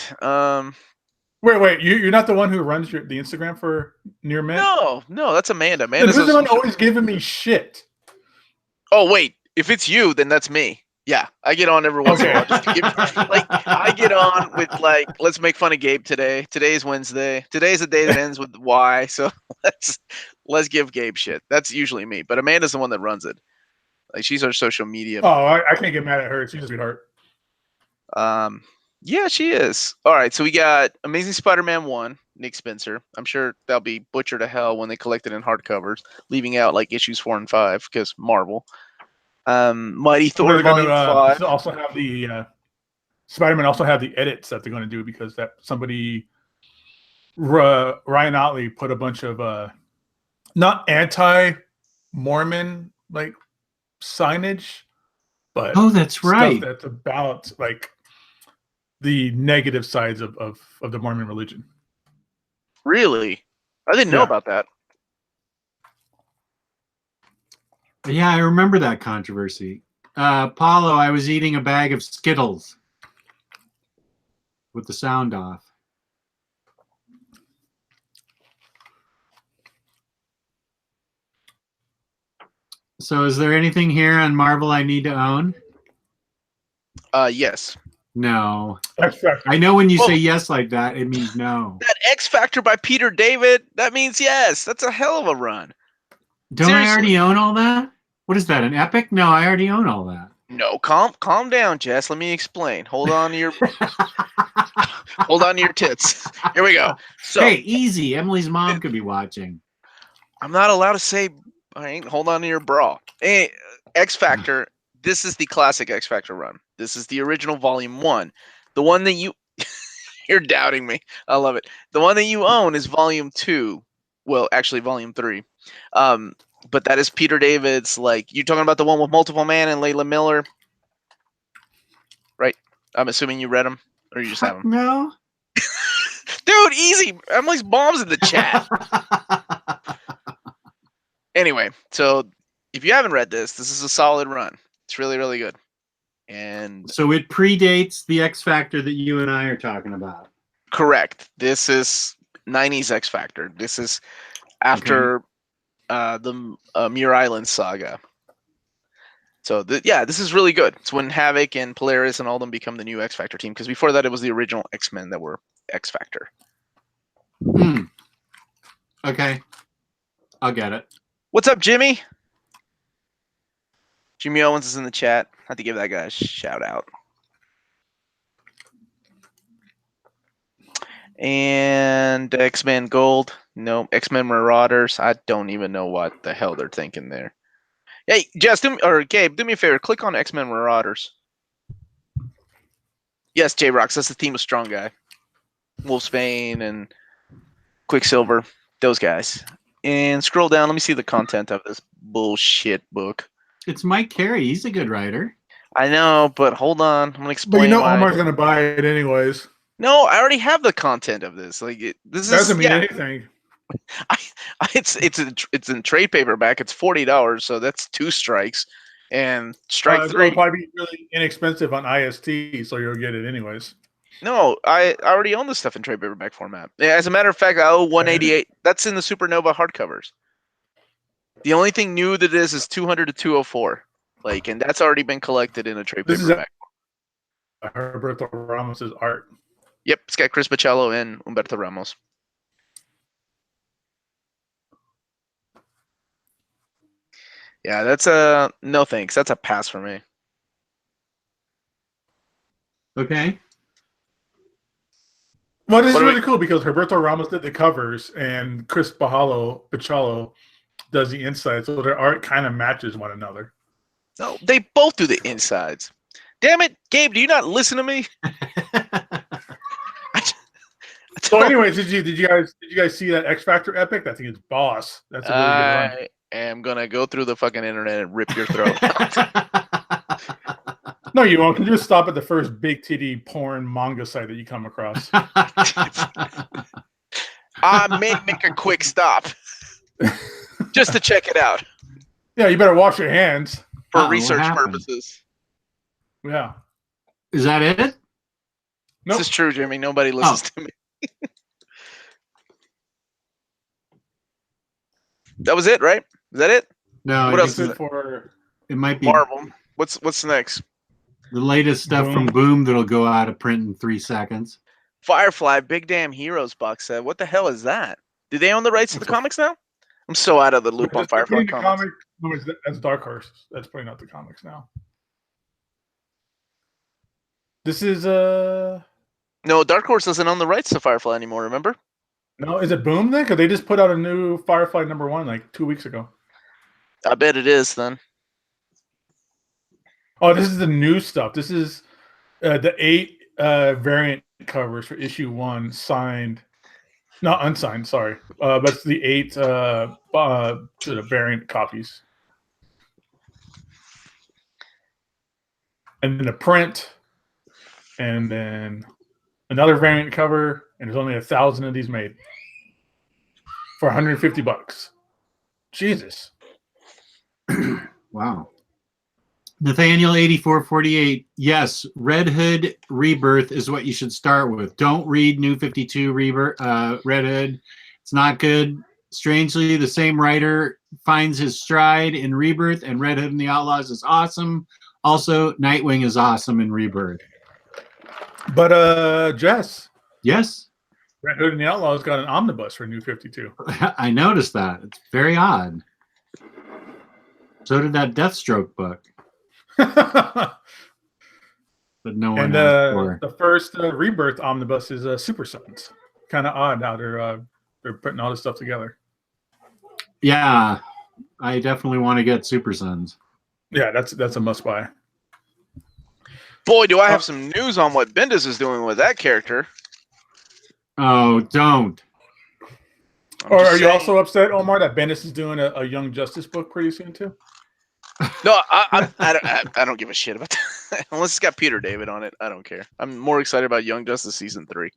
Wait, you're not the one who runs the Instagram for Near Mint? No, that's Amanda. You're Amanda's the one always giving me shit. Oh wait, if it's you, then that's me. Yeah, I get on every once in a Okay. while. Just to give, like, I get on with like, let's make fun of Gabe today. Today's Wednesday. Today's the day that ends with Y. So let's give Gabe shit. That's usually me. But Amanda's the one that runs it. Like, she's our social media. Oh, I can't get mad at her. She's a sweetheart. Yeah, she is. All right, so we got Amazing Spider-Man 1, Nick Spencer. I'm sure they'll be butchered to hell when they collect it in hardcovers, leaving out like issues 4 and 5 because Marvel. Mighty Thor They're Volume gonna 5. also have the Spider-Man also have the edits that they're going to do because that somebody Ryan Otley put a bunch of not anti-Mormon like signage, but Oh, that's right. stuff that's about like the negative sides of the Mormon religion. Really? I didn't know Yeah. about that. Yeah, I remember that controversy. Paulo, I was eating a bag of Skittles with the sound off. So is there anything here on Marvel I need to own? Yes. No. That's right. I know when you Well- say yes like that, it means no. That X Factor by Peter David, that means yes. That's a hell of a run. Don't I Seriously. already own all that? What is that, an epic? No, I already own all that. No, calm down, Jess. Let me explain. Hold on to your tits. Here we go. So Hey, easy. Emily's mom could be watching. I'm not allowed to say. All right, hold on to your bra. Hey, X Factor. This is the classic X Factor run. This is the original Volume 1. The one that you you're doubting me. I love it. The one that you own is Volume 2. Well, actually, Volume 3. But that is Peter David's. Like, you talking about the one with Multiple Man and Layla Miller, right? I'm assuming you read them, or you just have them. No. Dude, easy. Emily's mom's in the chat. Anyway, so if you haven't read this is a solid run. It's really, really good. And So it predates the X Factor that you and I are talking about. correct. This is 90s X Factor. This is after the Muir Island saga. So this is really good. It's when Havoc and Polaris and all them become the new X Factor team. Because before that, it was the original X-Men that were X Factor. Okay. I'll get it. What's up, Jimmy? Jimmy Owens is in the chat. I have to give that guy a shout out. And X-Men Gold. No, X-Men Marauders. I don't even know what the hell they're thinking there. Hey, Jess, Gabe, do me a favor. Click on X-Men Marauders. Yes, J-Rocks. That's the team of Strong Guy. Wolfsbane and Quicksilver. Those guys. And scroll down. Let me see the content of this bullshit book. It's Mike Carey. He's a good writer. I know, but hold on. I'm going to explain But you know why. Omar's gonna buy it anyways. No, I already have the content of this. Like, this Doesn't is mean anything. it's in trade paperback. It's $40, so that's 2 strikes, and strike 3. It'll probably be really inexpensive on IST, so you'll get it anyways. No, I already own this stuff in trade paperback format. Yeah, as a matter of fact, I owe $188. That's in the Supernova hardcovers. The only thing new that is 200 to 204. Like, and that's already been collected in a trade This is paperback. Herberto Ramos's art. Yep, it's got Chris Baccello and Humberto Ramos. Yeah, that's a no thanks. That's a pass for me. Okay. Well, this is What do really we- cool because Herberto Ramos did the covers and Chris Baccello does the inside, so their art kind of matches one another. No, they both do the insides. Damn it, Gabe! Do you not listen to me? So, anyways, did you guys see that X Factor epic? I think it's boss. That's a really good run. I am gonna go through the fucking internet and rip your throat. No, you won't. You just stop at the first big titty porn manga site that you come across. I may make a quick stop just to check it out Yeah, you better wash your hands. for what research happened? purposes. Is Yeah. that it? Nope. This is true, Jimmy. Nobody listens to me. That was it, right? Is that it? No. What I else think is Good for It might be. Marvel. What's next? The latest stuff from Boom that'll go out of print in 3 seconds. Firefly, Big Damn Heroes box set. What the hell is that? Do they own the rights to the comics now? I'm so out of the loop on Firefly comics. That's Dark Horse. That's putting out the comics now. This is No, Dark Horse doesn't own the rights to Firefly anymore. Remember? No, is it Boom then? Because they just put out a new Firefly #1 like 2 weeks ago. I bet it is then. Oh, this is the new stuff. This is the 8 variant covers for issue 1, signed, not unsigned. Sorry, but it's the 8 variant copies, and then the print, and then another variant cover, and there's only 1,000 of these made for $150. Jesus. Wow. Nathaniel 8448. Yes, Red Hood Rebirth is what you should start with. Don't read New 52 Rebirth, Red Hood. It's not good. Strangely, the same writer finds his stride in Rebirth, and Red Hood and the Outlaws is awesome. Also, Nightwing is awesome in Rebirth. But Jess. Yes. Red Hood and the Outlaws got an omnibus for New 52. I noticed that. It's very odd. So did that Deathstroke book. But no one. And the first Rebirth omnibus is Super Sons. Kind of odd how they're putting all this stuff together. Yeah, I definitely want to get Super Sons. Yeah, that's a must buy. Boy, do I have some news on what Bendis is doing with that character. Oh, don't. Or are you also upset, Omar, that Bendis is doing a Young Justice book pretty soon too? No, I don't give a shit about that. Unless it's got Peter David on it, I don't care. I'm more excited about Young Justice season 3.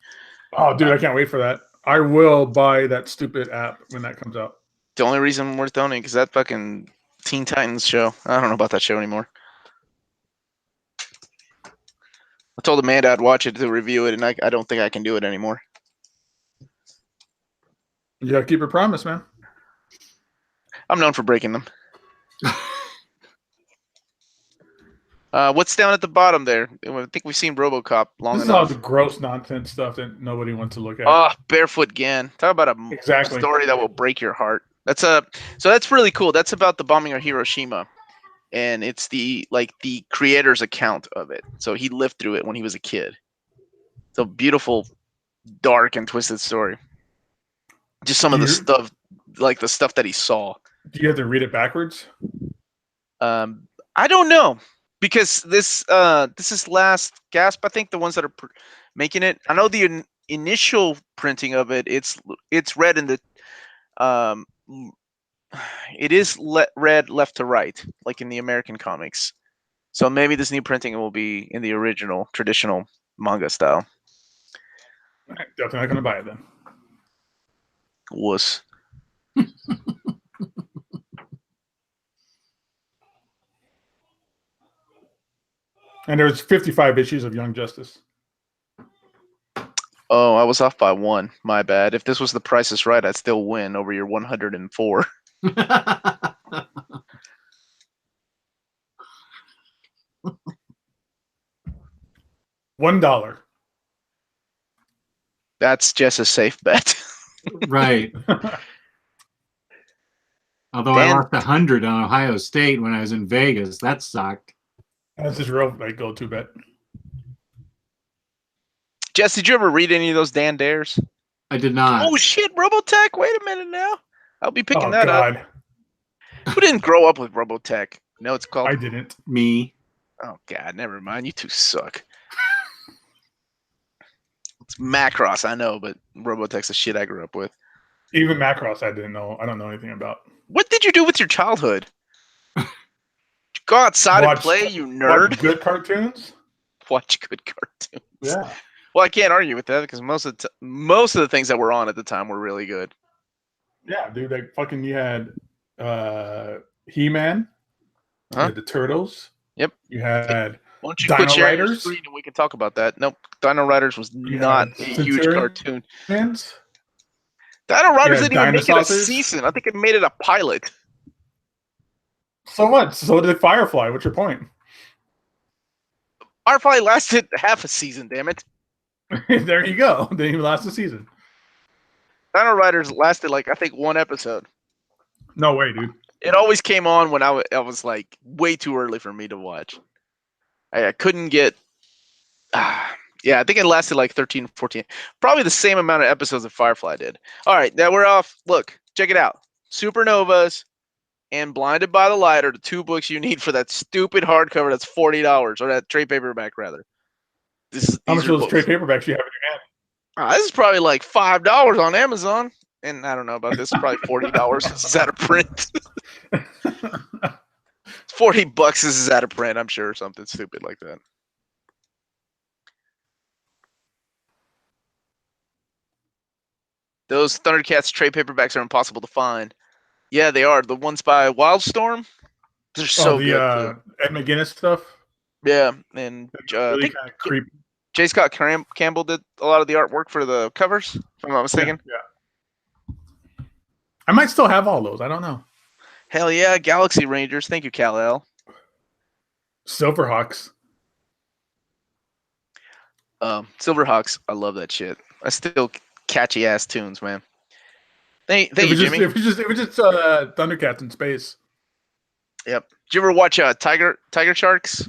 Oh, dude, I can't wait for that. I will buy that stupid app when that comes out. The only reason worth owning because that fucking Teen Titans show. I don't know about that show anymore. I told Amanda I'd watch it to review it, and I don't think I can do it anymore. You gotta keep your promise, man. I'm known for breaking them. What's down at the bottom there? I think we've seen RoboCop long This is enough. all the gross nonsense stuff that nobody wants to look at. Oh, Barefoot Gan. Talk about a story that will break your heart. So that's really cool. That's about the bombing of Hiroshima, and it's the creator's account of it. So he lived through it when he was a kid. It's a beautiful, dark, and twisted story. Just some of the stuff, like the stuff that he saw. Do you have to read it backwards? I don't know. Because this is Last Gasp, I think, the ones that are making it. I know the initial printing of it. It's read in the it is read left to right, like in the American comics. So maybe this new printing will be in the original traditional manga style. Definitely not gonna buy it then. Wuss. And there's 55 issues of Young Justice. Oh, I was off by 1. My bad. If this was The Price is Right, I'd still win over your 104. $1. That's just a safe bet. Right. Although I lost 100 on Ohio State when I was in Vegas. That sucked. That's his real go-to bet. Jess, did you ever read any of those Dan Dares? I did not. Oh shit, Robotech! Wait a minute now. I'll be picking that God. up. Who didn't grow up with Robotech? No, it's called. I didn't. Me. Oh god, never mind. You two suck. It's Macross, I know, but Robotech's the shit I grew up with. Even Macross, I didn't know. I don't know anything about. What did you do with your childhood? Go outside and play, you nerd. Watch good cartoons. Watch good cartoons. Yeah. Well, I can't argue with that because most of the things that were on at the time were really good. Yeah, dude. Like fucking, you had He-Man. You had the Turtles. Yep. You had. Why don't you Dino quit sharing your Riders? screen and we can talk about that? Nope. Dino Riders was not a huge cartoon. Fans? Dino Riders Yeah, didn't even make it a Dinosaurs? season. I think it made it a pilot. So what? So did Firefly. What's your point? Firefly lasted half a season, damn it. There you go. Didn't even last the season. Dino Riders lasted like I think one episode. No way, dude. It always came on when I was like way too early for me to watch. I couldn't get. Yeah, I think it lasted like 13, 14. Probably the same amount of episodes that Firefly did. All right, now we're off. Look, check it out. Supernovas and Blinded by the Light are the two books you need for that stupid hardcover that's $40, or that trade paperback, rather. How much are those trade paperbacks you have in your hand? This is probably like $5 on Amazon. And I don't know about this. It's probably $40. This is out of print. It's $40. This is out of print, I'm sure. Something stupid like that. Those Thundercats trade paperbacks are impossible to find. Yeah, they are. The ones by Wildstorm, they're so good. Ed McGuinness stuff. Yeah, and Really I think kind of creepy. J. Scott Campbell did a lot of the artwork for the covers, if I'm not mistaken. Yeah. I might still have all those. I don't know. Hell yeah, Galaxy Rangers. Thank you, Kal-El. Silverhawks. Silverhawks. I love that shit. I still catchy ass tunes, man. Thank you, Jimmy. It was just Thundercats in space. Yep. Did you ever watch Tiger Sharks?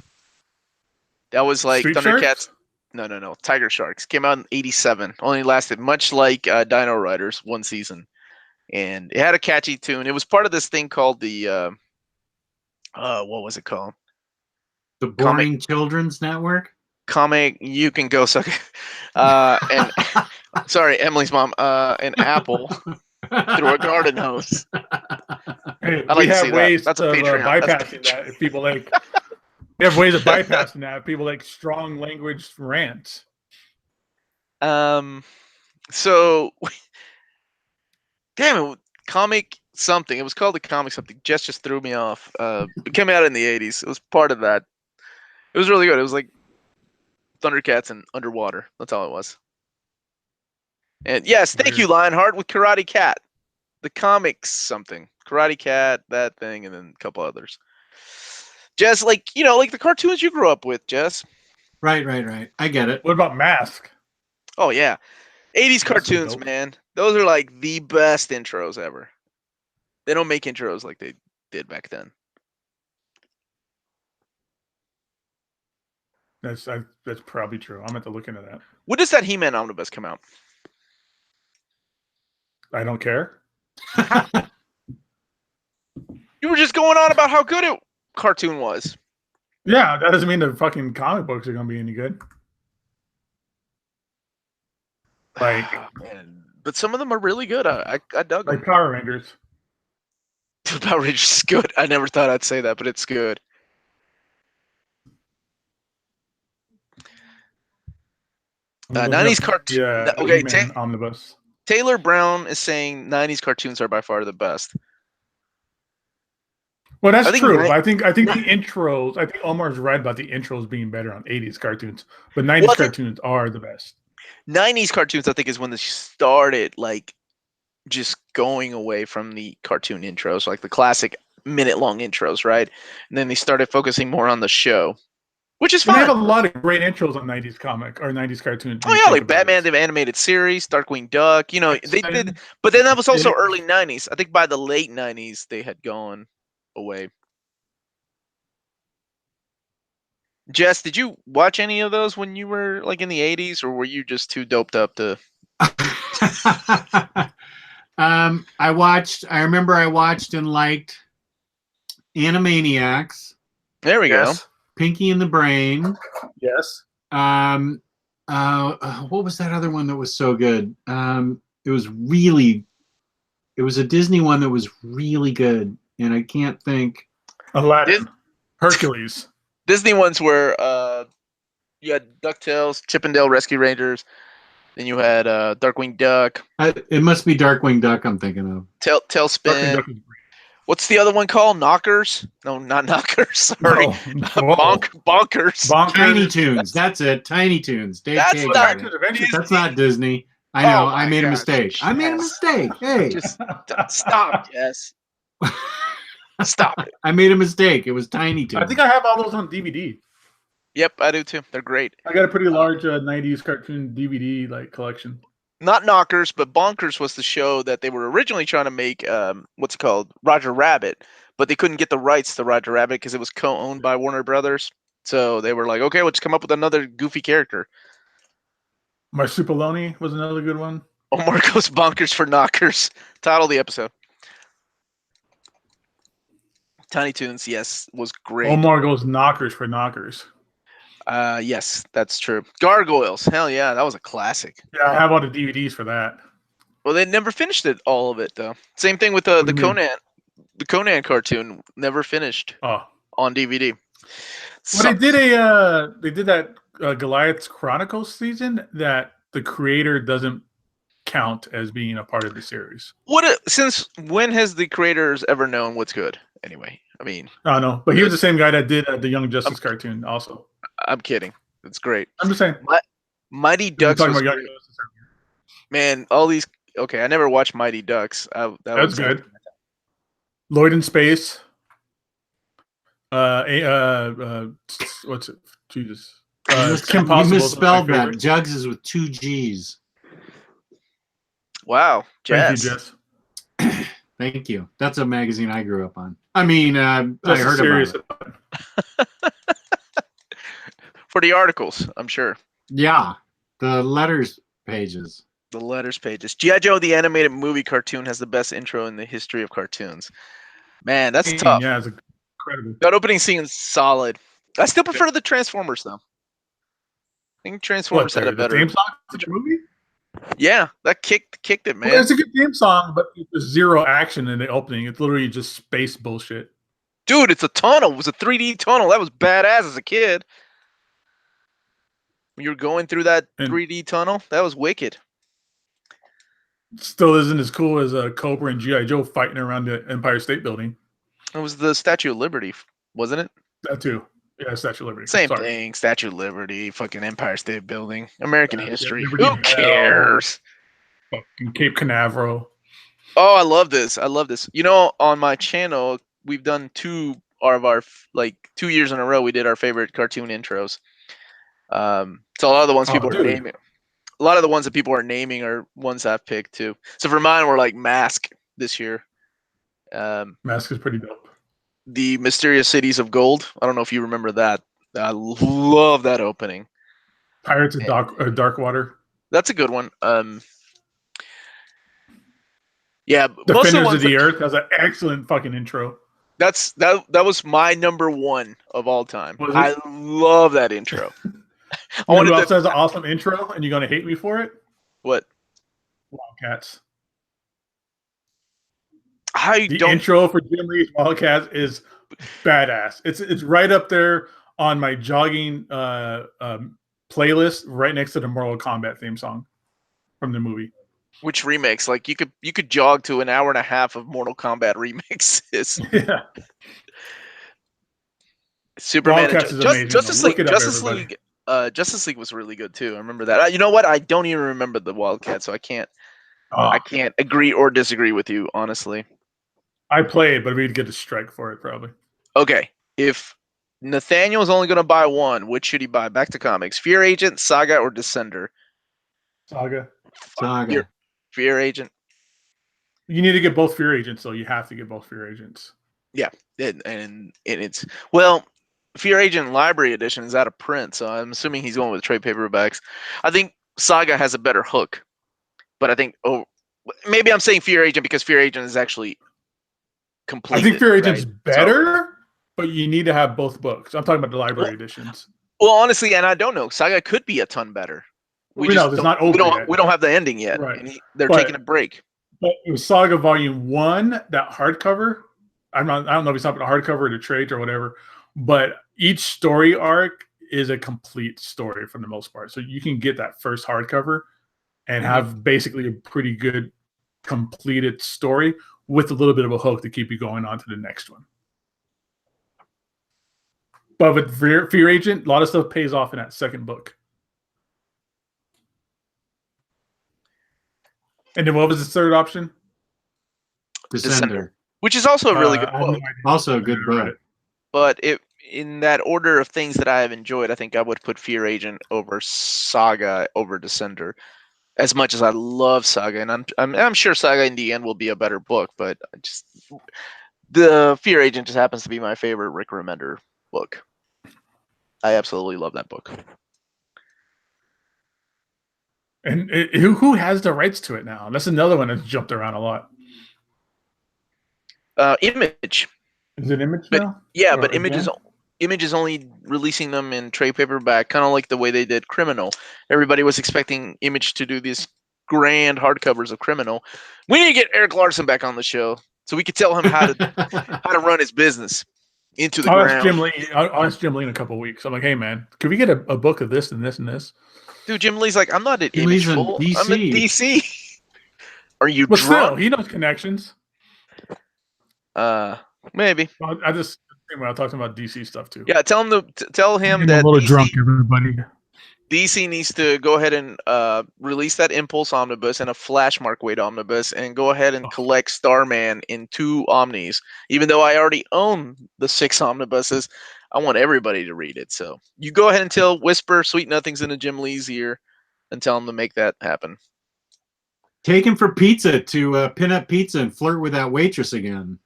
That was like Street Thundercats. Sharks? No. Tiger Sharks came out in '87. Only lasted much like Dino Riders, one season, and it had a catchy tune. It was part of this thing called the what was it called? The Boring Children's Network. Comic. You can go suck. And sorry, Emily's mom. An apple through a garden hose. Hey, I'd like we to see have that. ways That's of a Patreon. bypassing that. If people like, we have ways of bypassing that. If people like strong language rants. So, damn it, comic something. It was called the comic something. Jess just threw me off. It came out in the '80s. It was part of that. It was really good. It was like Thundercats and underwater. That's all it was. And yes, thank you, Lionheart, with Karate Cat. The comics something. Karate Cat, that thing, and then a couple others. Jess, like the cartoons you grew up with, Jess. Right. I get it. What about Mask? Oh yeah. 80s cartoons, dope. man. Those are like the best intros ever. They don't make intros like they did back then. That's probably true. I'm going to look into that. When does that He-Man omnibus come out? I don't care. You were just going on about how good it cartoon was. Yeah, that doesn't mean the fucking comic books are going to be any good. Like, But some of them are really good. I dug them. like Power Rangers. Power Rangers is good. I never thought I'd say that, but it's good. I'm looking 90s up cartoon. the Okay, He-Man Omnibus. Taylor Brown is saying 90s cartoons are by far the best. Well, that's I think true. ni- But I think the intros. I think Omar's right about the intros being better on 80s cartoons, but 90s cartoons are the best. 90s cartoons, I think, is when they started like just going away from the cartoon intros, like the classic minute-long intros, right? And then they started focusing more on the show, which is They fine. have a lot of great intros on 90s comic or 90s cartoons. Oh yeah, like Batman the Animated Series, Darkwing Duck. They did, but then that was also early 90s. I think by the late 90s they had gone away. Jess, did you watch any of those when you were like in the 80s, or were you just too doped up to? I remember I watched and liked Animaniacs, There we go. Pinky and the Brain. Yes. What was that other one that was so good? It was a Disney one that was really good, and I can't think. Aladdin. Hercules. Disney ones were you had DuckTales, Chippendale Rescue Rangers, then you had Darkwing Duck. It must be Darkwing Duck I'm thinking of. Tailspin. Duck is great. What's the other one called? Knockers? No, not Knockers. Sorry. No. Bonkers. Tiny Toons. That's it. Tiny Toons. Dave That's Kagan. not That's not Disney. I know. Oh I my made a God. mistake. I made a mistake. Hey. Just stop, Jess. Stop it. I made a mistake. It was Tiny Toons. I think I have all those on DVD. Yep, I do too. They're great. I got a pretty large 90s cartoon DVD like collection. Not Knockers, but Bonkers was the show that they were originally trying to make. What's it called? Roger Rabbit, but they couldn't get the rights to Roger Rabbit because it was co-owned by Warner Brothers. So they were like, okay, let's come up with another goofy character. Marsupilami was another good one. Omar goes bonkers for Knockers. Title of the episode. Tiny Toons, yes, was great. Omar goes knockers for knockers. Yes, that's true. Gargoyles, hell yeah, that was a classic. Yeah, I have all the DVDs for that. Well, they never finished it, all of it though. Same thing with the Conan cartoon. Never finished on DVD. Well, they did that Goliath's Chronicles season that the creator doesn't count as being a part of the series. Since when has the creators ever known what's good? Anyway, I mean, I don't know, but he was the same guy that did the Young Justice cartoon also. I'm kidding. It's great. I'm just saying. Mighty Ducks was great. Man, all these. Okay, I never watched Mighty Ducks. That's good. Lloyd in Space. What's it? Jesus. Kim Possible. You misspelled that. Jugs is with 2 G's. Wow, Jess. Thank you, Jess. Thank you. That's a magazine I grew up on. I mean, I heard about it. For the articles, I'm sure. Yeah, the letters pages. The letters pages. G.I. Joe, the animated movie cartoon, has the best intro in the history of cartoons. Man, that's tough. Yeah, it's incredible. That opening scene is solid. I still prefer the Transformers, though. I think Transformers had a better... The theme song for the movie? Yeah, that kicked it, man. Well, it's a good theme song, but there's zero action in the opening. It's literally just space bullshit. Dude, it's a tunnel. It was a 3D tunnel. That was badass as a kid. When you were going through that 3D tunnel, that was wicked. Still isn't as cool as Cobra and G.I. Joe fighting around the Empire State Building. It was the Statue of Liberty, wasn't it? That too. Yeah, Statue of Liberty. Same thing. Statue of Liberty, fucking Empire State Building, American history. Yeah, who cares? Fucking Cape Canaveral. Oh, I love this. I love this. You know, on my channel, we've done 2 of our 2 years in a row. We did our favorite cartoon intros. So a lot of the ones people are naming. A lot of the ones that people are naming are ones I've picked too. So for mine, we're like Mask this year. Mask is pretty dope. The Mysterious Cities of Gold. I don't know if you remember that. I love that opening. Pirates of Dark Water. That's a good one. Yeah, Defenders of the Earth. That's an excellent fucking intro. That was my number 1 of all time. I love that intro. Who else has an awesome intro, and you're gonna hate me for it? What? Wildcats. The intro for Jim Lee's Wildcats is badass. It's right up there on my jogging playlist, right next to the Mortal Kombat theme song from the movie. Which remakes? Like you could jog to an hour and a half of Mortal Kombat remixes. Yeah. Superman, Justice League. Justice League was really good too. I remember that. You know what? I don't even remember the Wildcat, so I can't agree or disagree with you, honestly. I played, but we'd get a strike for it probably. Okay, if Nathaniel's only going to buy one, which should he buy? Back to comics: Fear Agent, Saga, or Descender? Saga. Fear Agent. You need to get both Fear Agents, though. You have to get both Fear Agents. Yeah, and it's Fear Agent Library Edition is out of print, so I'm assuming he's going with trade paperbacks. I think Saga has a better hook, but I think maybe I'm saying Fear Agent because Fear Agent is actually complete. I think Fear Agent's better, but you need to have both books. I'm talking about the library editions. Well, honestly, and I don't know. Saga could be a ton better. We don't have the ending yet. Right. And they're taking a break. But it was Saga Volume 1, that hardcover. I don't know if it's not a hardcover or the trade or whatever, but each story arc is a complete story for the most part. So you can get that first hardcover and have basically a pretty good completed story with a little bit of a hook to keep you going on to the next one. But with Fear Agent, a lot of stuff pays off in that second book. And then what was the third option? Descender. Which is also a really good book. Also a good book. But in that order of things that I have enjoyed, I think I would put Fear Agent over Saga over Descender. As much as I love Saga, and I'm sure Saga in the end will be a better book, but the Fear Agent just happens to be my favorite Rick Remender book. I absolutely love that book. And who has the rights to it now? That's another one that's jumped around a lot. Image. Is it Image but, now? Yeah, or but Image is only releasing them in trade paperback, kind of like the way they did Criminal. Everybody was expecting Image to do these grand hardcovers of Criminal. We need to get Eric Larson back on the show so we could tell him how to run his business into the ground. I'll ask Jim Lee in a couple of weeks. I'm like, hey man, could we get a book of this and this and this? Dude, Jim Lee's like, I'm not at Image full. I'm at DC. Are you drunk? Still, he knows connections. Maybe. Well, I just when I talking about DC stuff too. Yeah, tell him that a little drunk, everybody. DC needs to go ahead and release that Impulse Omnibus and a Flash Mark Weight Omnibus and go ahead and collect Starman in 2 Omnis. Even though I already own the 6 Omnibuses, I want everybody to read it. So you go ahead and tell Whisper Sweet Nothings into Jim Lee's ear and tell him to make that happen. Take him for pizza to pin up pizza and flirt with that waitress again.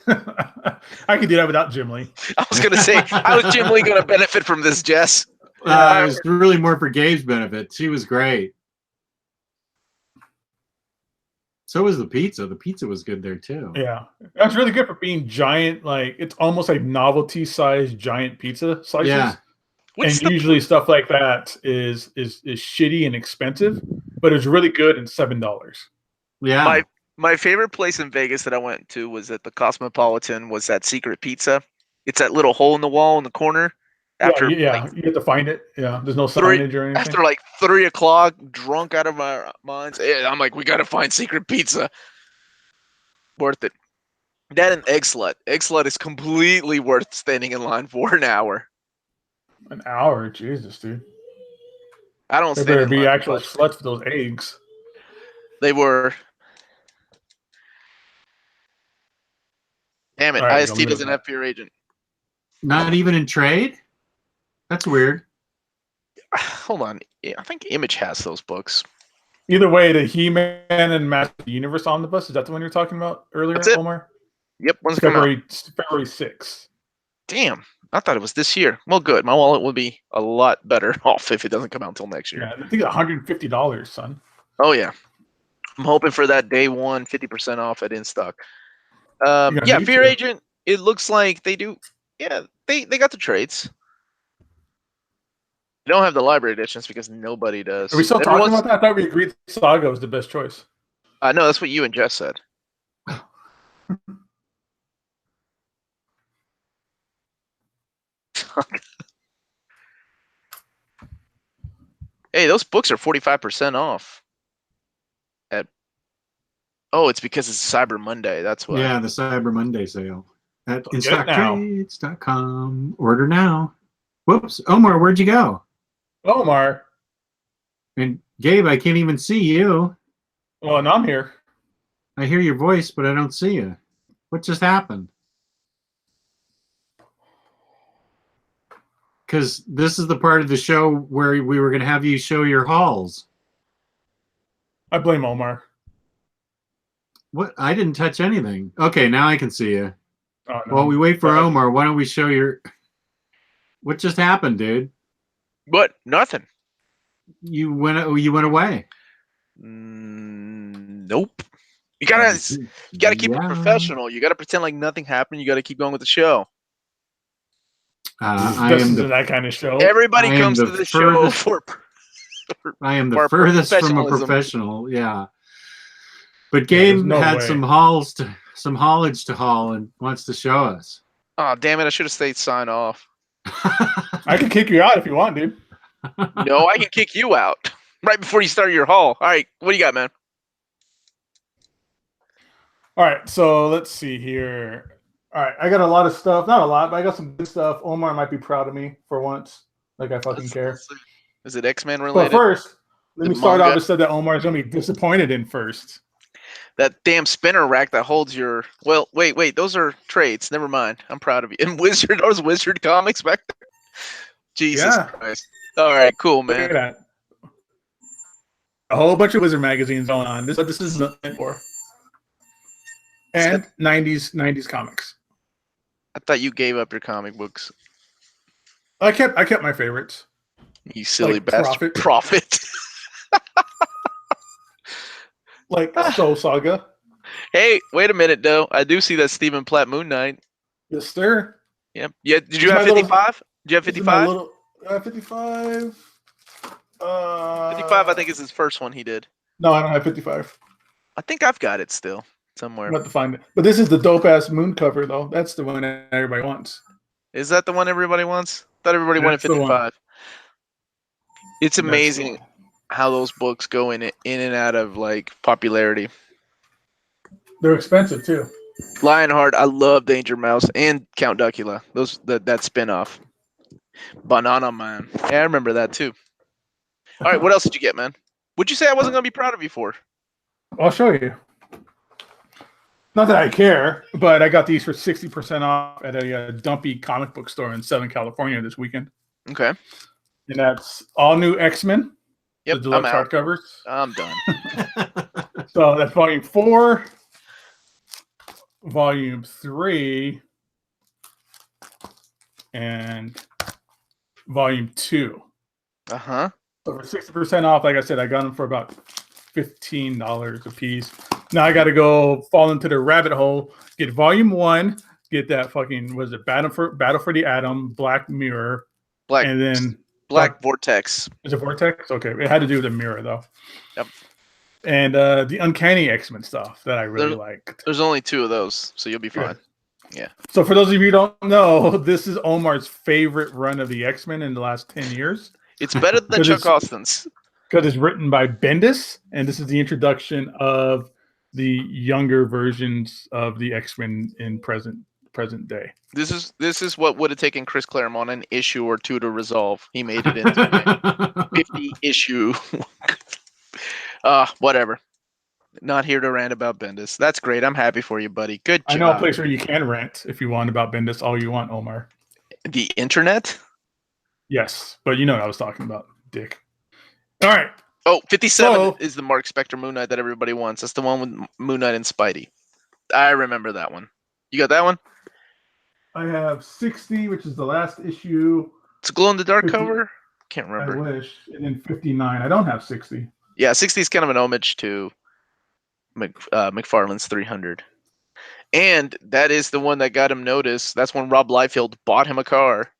I could do that without Jim Lee. I was going to say, how is Jim Lee going to benefit from this, Jess? It was really more for Gabe's benefit. She was great. So was the pizza. The pizza was good there too. Yeah, that's really good for being giant. Like it's almost like novelty-sized giant pizza slices. Yeah, and usually stuff like that is shitty and expensive, but it's really good and $7. Yeah. My favorite place in Vegas that I went to was at the Cosmopolitan. Was that Secret Pizza? It's that little hole in the wall in the corner. After you have to find it. Yeah, there's no signage or anything. After like 3 o'clock, drunk out of my minds, I'm like, we gotta find Secret Pizza. Worth it. That and Egg Slut. Egg Slut is completely worth standing in line for an hour. An hour, Jesus, dude. I don't. There better be actual sluts for those eggs. They were. Damn it! Right, IST doesn't have Fear Agent. Not even in trade. That's weird. Hold on. Yeah, I think Image has those books. Either way, the He-Man and Master Universe Omnibus, is that the one you were talking about earlier, Omar? Yep. When's February 6th. Damn. I thought it was this year. Well, good. My wallet would be a lot better off if it doesn't come out until next year. Yeah, I think it's $150, son. Oh, yeah. I'm hoping for that day one, 50% off at InStock. Yeah, Fear Agent, it looks like they do. Yeah, they got the trades. They don't have the library editions because nobody does. Are we still talking about that? I thought we agreed Saga was the best choice. No, that's what you and Jess said. Hey, those books are 45% off. It's because it's Cyber Monday. That's why. Yeah, the Cyber Monday sale at InStockTrades.com. Order now. Whoops, Omar, where'd you go? Omar. And Gabe, I can't even see you. Well, and I'm here. I hear your voice, but I don't see you. What just happened? Because this is the part of the show where we were going to have you show your hauls. I blame Omar. What? I didn't touch anything. Okay, now I can see you. Oh, no. While we wait for Omar, why don't we show your... What just happened, dude? What? Nothing. You went away. Nope. You gotta keep it professional. You gotta pretend like nothing happened. You gotta keep going with the show. I am that kind of show. Everybody comes to the show for. I am the furthest from a professional. Yeah. But Gabe had some haulage to haul and wants to show us. Oh, damn it. I should have stayed sign off. I can kick you out if you want, dude. No, I can kick you out right before you start your haul. All right. What do you got, man? All right. So let's see here. All right. I got a lot of stuff. Not a lot, but I got some good stuff. Omar might be proud of me for once. Like I fucking care. Is it X-Men related? But first, let me start off and say that Omar is going to be disappointed in first. That damn spinner rack that holds your. Well, wait. Those are trades. Never mind. I'm proud of you. And Wizard, those Wizard comics back there. Jesus Christ. All right, cool, Look man. at that. A whole bunch of Wizard magazines going on. This is nothing for. And 90s comics. I thought you gave up your comic books. I kept my favorites. You silly Like bastard. Prophet. Like Soul Saga. Hey, wait a minute, though. I do see that Stephen Platt Moon Knight. Yes, sir. Yep. Yeah. Did you have 55? Did you have 55? 55. 55, I think, is his first one he did. No, I don't have 55. I think I've got it still somewhere. I'm about to find it. But this is the dope ass moon cover, though. That's the one that everybody wants. Is that the one everybody wants? I thought everybody wanted 55. It's amazing how those books go in and out of like popularity. They're expensive too. Lionheart, I love Danger Mouse and Count Duckula. That spinoff. Banana Man. Yeah, I remember that too. All right, what else did you get, man? What'd you say I wasn't gonna be proud of you for? I'll show you. Not that I care, but I got these for 60% off at a dumpy comic book store in Southern California this weekend. Okay. And that's all new X-Men. Yep, the deluxe I'm out. hardcovers. I'm done. So that's volume 4, volume 3, and volume 2. Uh-huh. So for 60% off, like I said, I got them for about $15 a piece. Now I got to go fall into the rabbit hole, get volume 1, get that fucking, was it Battle for the Atom, Black Mirror, and then Black Vortex. Is it Vortex? Okay, it had to do with the mirror though. Yep. And the Uncanny X-Men stuff that I really liked. There's only 2 of those, so you'll be fine. Yeah. So for those of you who don't know, this is Omar's favorite run of the X-Men in the last 10 years. It's better than Chuck Austin's. Because it's written by Bendis, and this is the introduction of the younger versions of the X-Men in present day. This is what would have taken Chris Claremont an issue or 2 to resolve. He made it into a 50 issue. Whatever. Not here to rant about Bendis. That's great. I'm happy for you, buddy. Good job. I know a place where you can rant if you want about Bendis all you want, Omar. The internet? Yes, but you know what I was talking about, dick. All right. Oh, 57 is the Mark Spector Moon Knight that everybody wants. That's the one with Moon Knight and Spidey. I remember that one. You got that one? I have 60, which is the last issue. It's a glow-in-the-dark cover? Can't remember. I wish. And then 59. I don't have 60. Yeah, 60 is kind of an homage to McFarlane's 300. And that is the one that got him noticed. That's when Rob Liefeld bought him a car.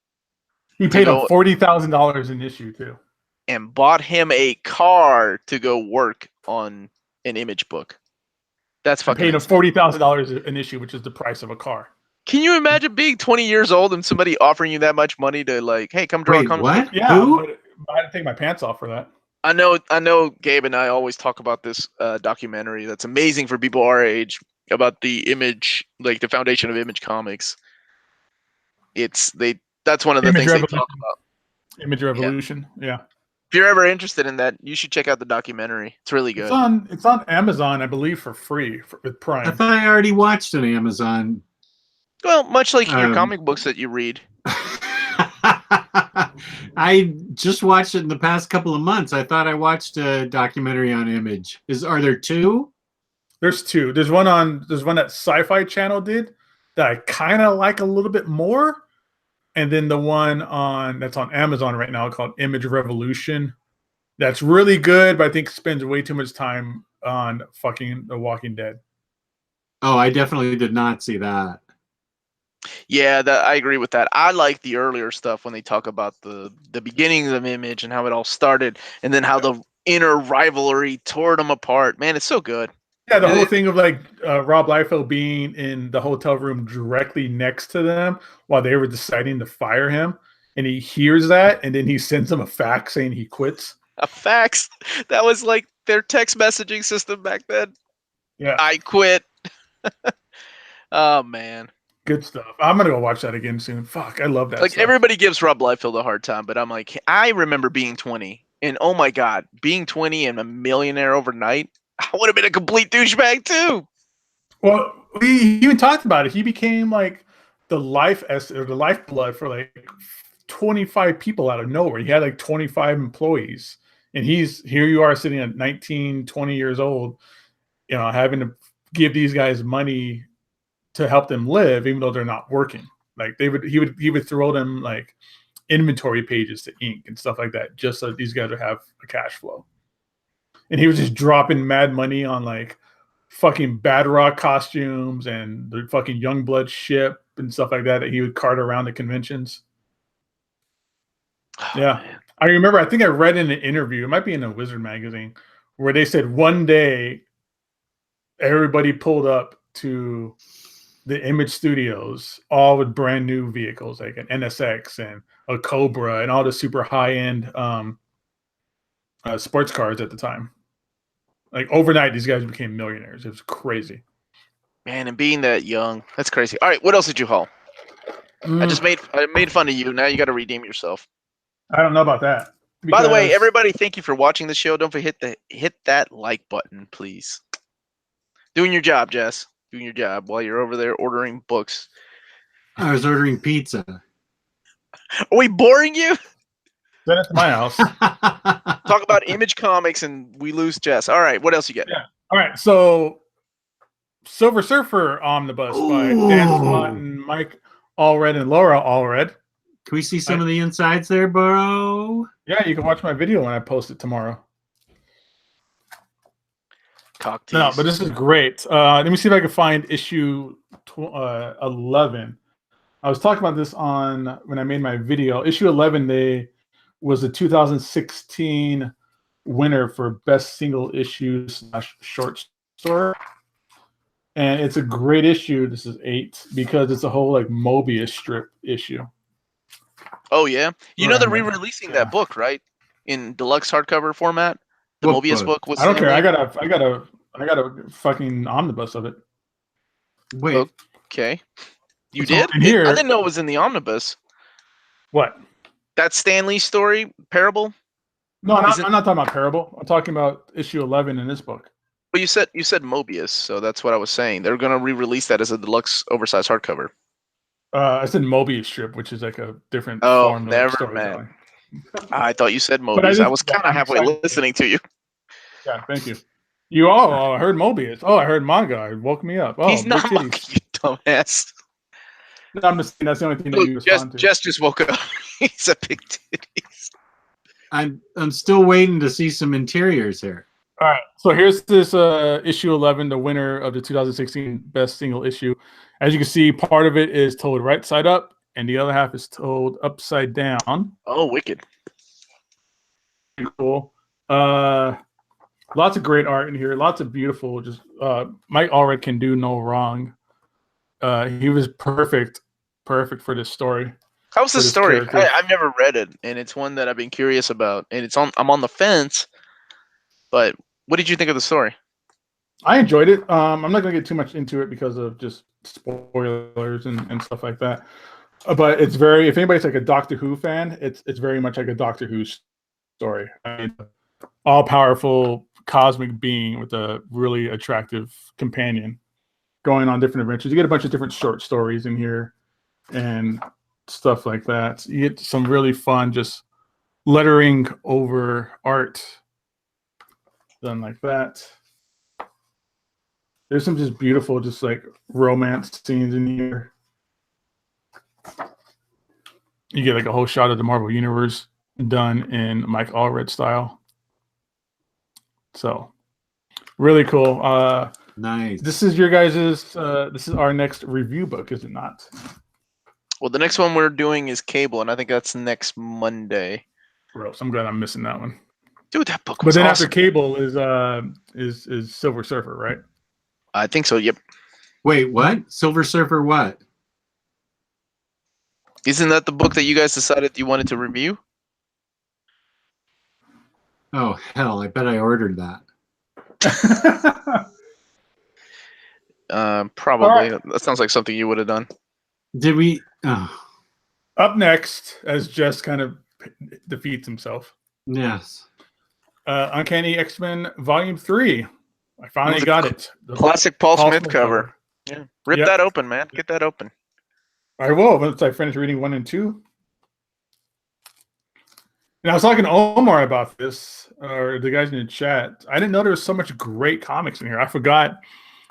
He paid him $40,000 in issue, too. And bought him a car to go work on an Image book. That's fucking paid him $40,000 an issue, which is the price of a car. Can you imagine being 20 years old and somebody offering you that much money to like, hey, come draw a comic book? Yeah, I had to take my pants off for that. I know Gabe and I always talk about this documentary that's amazing for people our age about the Image, like the foundation of Image Comics. That's one of the things they talk about. Image Revolution, yeah. If you're ever interested in that, you should check out the documentary. It's really good. It's on Amazon, I believe, for free with Prime. I thought I already watched on Amazon. Well, much like your comic books that you read. I just watched it in the past couple of months. I thought I watched a documentary on Image. Are there 2? There's 2. There's one that Sci-Fi Channel did that I kind of like a little bit more. And then the one that's on Amazon right now called Image Revolution. That's really good, but I think spends way too much time on fucking The Walking Dead. Oh, I definitely did not see that. Yeah, I agree with that. I like the earlier stuff when they talk about the beginnings of Image and how it all started, and then how the inner rivalry tore them apart. Man, it's so good. Yeah, the whole thing of like Rob Liefeld being in the hotel room directly next to them while they were deciding to fire him, and he hears that, and then he sends them a fax saying he quits. A fax? That was like their text messaging system back then. Yeah, I quit. Oh man. Good stuff. I'm gonna go watch that again soon. Fuck, I love that. Like stuff. everybody gives Rob Liefeld a hard time, but I'm like, I remember being 20, and oh my god, being 20 and a millionaire overnight. I would have been a complete douchebag too. Well, he even talked about it. He became like the lifeblood for like 25 people out of nowhere. He had like 25 employees, and here you are sitting at 19, 20 years old, having to give these guys money to help them live, even though they're not working. Like he would throw them like inventory pages to ink and stuff like that, just so these guys would have a cash flow. And he was just dropping mad money on like fucking Bad Rock costumes and the fucking Youngblood ship and stuff like that he would cart around the conventions. Oh, yeah. Man. I remember, I think I read in an interview, it might be in a Wizard magazine, where they said one day everybody pulled up to the Image Studios, all with brand new vehicles, like an NSX and a Cobra and all the super high-end sports cars at the time. Like overnight, these guys became millionaires. It was crazy. Man, and being that young, that's crazy. All right, what else did you haul? I made fun of you. Now you got to redeem yourself. I don't know about that. By the way, everybody, thank you for watching the show. Don't forget to hit that like button, please. Doing your job, Jess. Doing your job while you're over there ordering books. I was ordering pizza. Are we boring you? Send it to my house. Talk about Image Comics and we lose Jess. All right, what else you got? Yeah. All right, so Silver Surfer Omnibus by Dan Slott and Mike Allred and Laura Allred. Can we see some of the insides there, bro? Yeah, you can watch my video when I post it tomorrow. Cocktease. No, but this is great. Let me see if I can find issue 11. I was talking about this when I made my video. Issue 11, was the 2016 winner for best single issue / short story. And it's a great issue. This is 8 because it's a whole like Mobius strip issue. Oh yeah, they're re-releasing that book, right? In deluxe hardcover format. The What Mobius book? book was. I don't care. I got a fucking omnibus of it. Wait. Okay. You So did? in here, I didn't know it was in the omnibus. What? That Stan Lee story, Parable? No, I'm not talking about Parable. I'm talking about issue 11 in this book. Well, you said Mobius, so that's what I was saying. They're going to re-release that as a deluxe oversized hardcover. I said Mobius strip, which is like a different form. Never mind. I thought you said Mobius. I was kind of halfway listening to you. Yeah, thank you. I heard Mobius. Oh, I heard manga. It woke me up. Oh, he's not manga, you dumbass. No, I'm just saying that's the only thing that you respond to. Just woke up. He's a big titties. I'm still waiting to see some interiors here. All right, so here's this issue 11, the winner of the 2016 best single issue. As you can see, part of it is told right side up, and the other half is told upside down. Oh, wicked! Pretty cool. Lots of great art in here. Lots of beautiful. Just Mike Allred can do no wrong. He was perfect for this story. How's the story? I've never read it, and it's one that I've been curious about. And I'm on the fence. But what did you think of the story? I enjoyed it. I'm not going to get too much into it because of just spoilers and stuff like that. But it's very, if anybody's like a Doctor Who fan, it's very much like a Doctor Who story. I mean, all-powerful cosmic being with a really attractive companion going on different adventures. You get a bunch of different short stories in here and stuff like that. You get some really fun just lettering over art done like that. There's some just beautiful, just like romance scenes in here. You get like a whole shot of the Marvel Universe done in Mike Allred style. So really cool. Nice. This is your guys's this is our next review book, is it not? Well, the next one we're doing is Cable, and I think that's next Monday. Gross. I'm glad I'm missing that one. Dude, that book was But then awesome. after Cable is Silver Surfer, right? I think so, yep. Wait, what? Silver Surfer what? Isn't that the book that you guys decided you wanted to review? Oh, hell, I bet I ordered that. Probably. Right. That sounds like something you would have done. Did we? Oh, Up next, as Jess kind of defeats himself, yes. Uncanny X-Men Volume 3. I finally got it. The Classic Paul Paul Smith Smith cover. Yeah. Rip Yep. that open, man. Get that open. I will once I finish reading 1 and 2. And I was talking to Omar about this, or the guys in the chat. I didn't know there was so much great comics in here. I forgot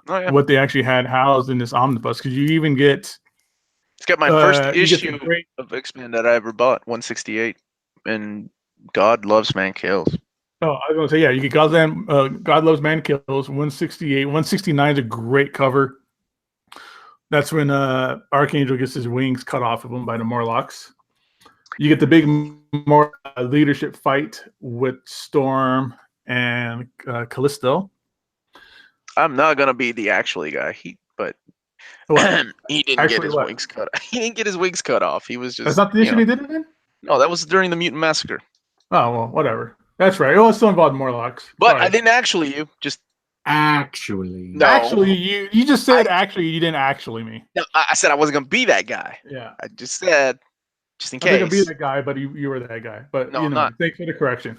what they actually had housed in this omnibus, because you even get... It's got my first issue great... of X-Men that I ever bought, 168. And God Loves Man Kills. Oh, I was going to say, yeah, you get God Loves Man Kills, 168. 169 is a great cover. That's when Archangel gets his wings cut off of him by the Morlocks. You get the big leadership fight with Storm and Callisto. I'm not gonna be the actually guy. He didn't get his wings cut. He didn't get his wings cut off. He was just. That's not the issue he did it in? No, that was during the Mutant Massacre. Oh well, whatever. That's right. Oh, it's still involved Morlocks. But Sorry. I didn't actually. Actually. No. Actually, you just said actually. You didn't actually me. No, I said I wasn't gonna be that guy. Yeah. I just said, just in I think I'd case. be that guy, but you were that guy. But No, I'm not. thanks for the correction.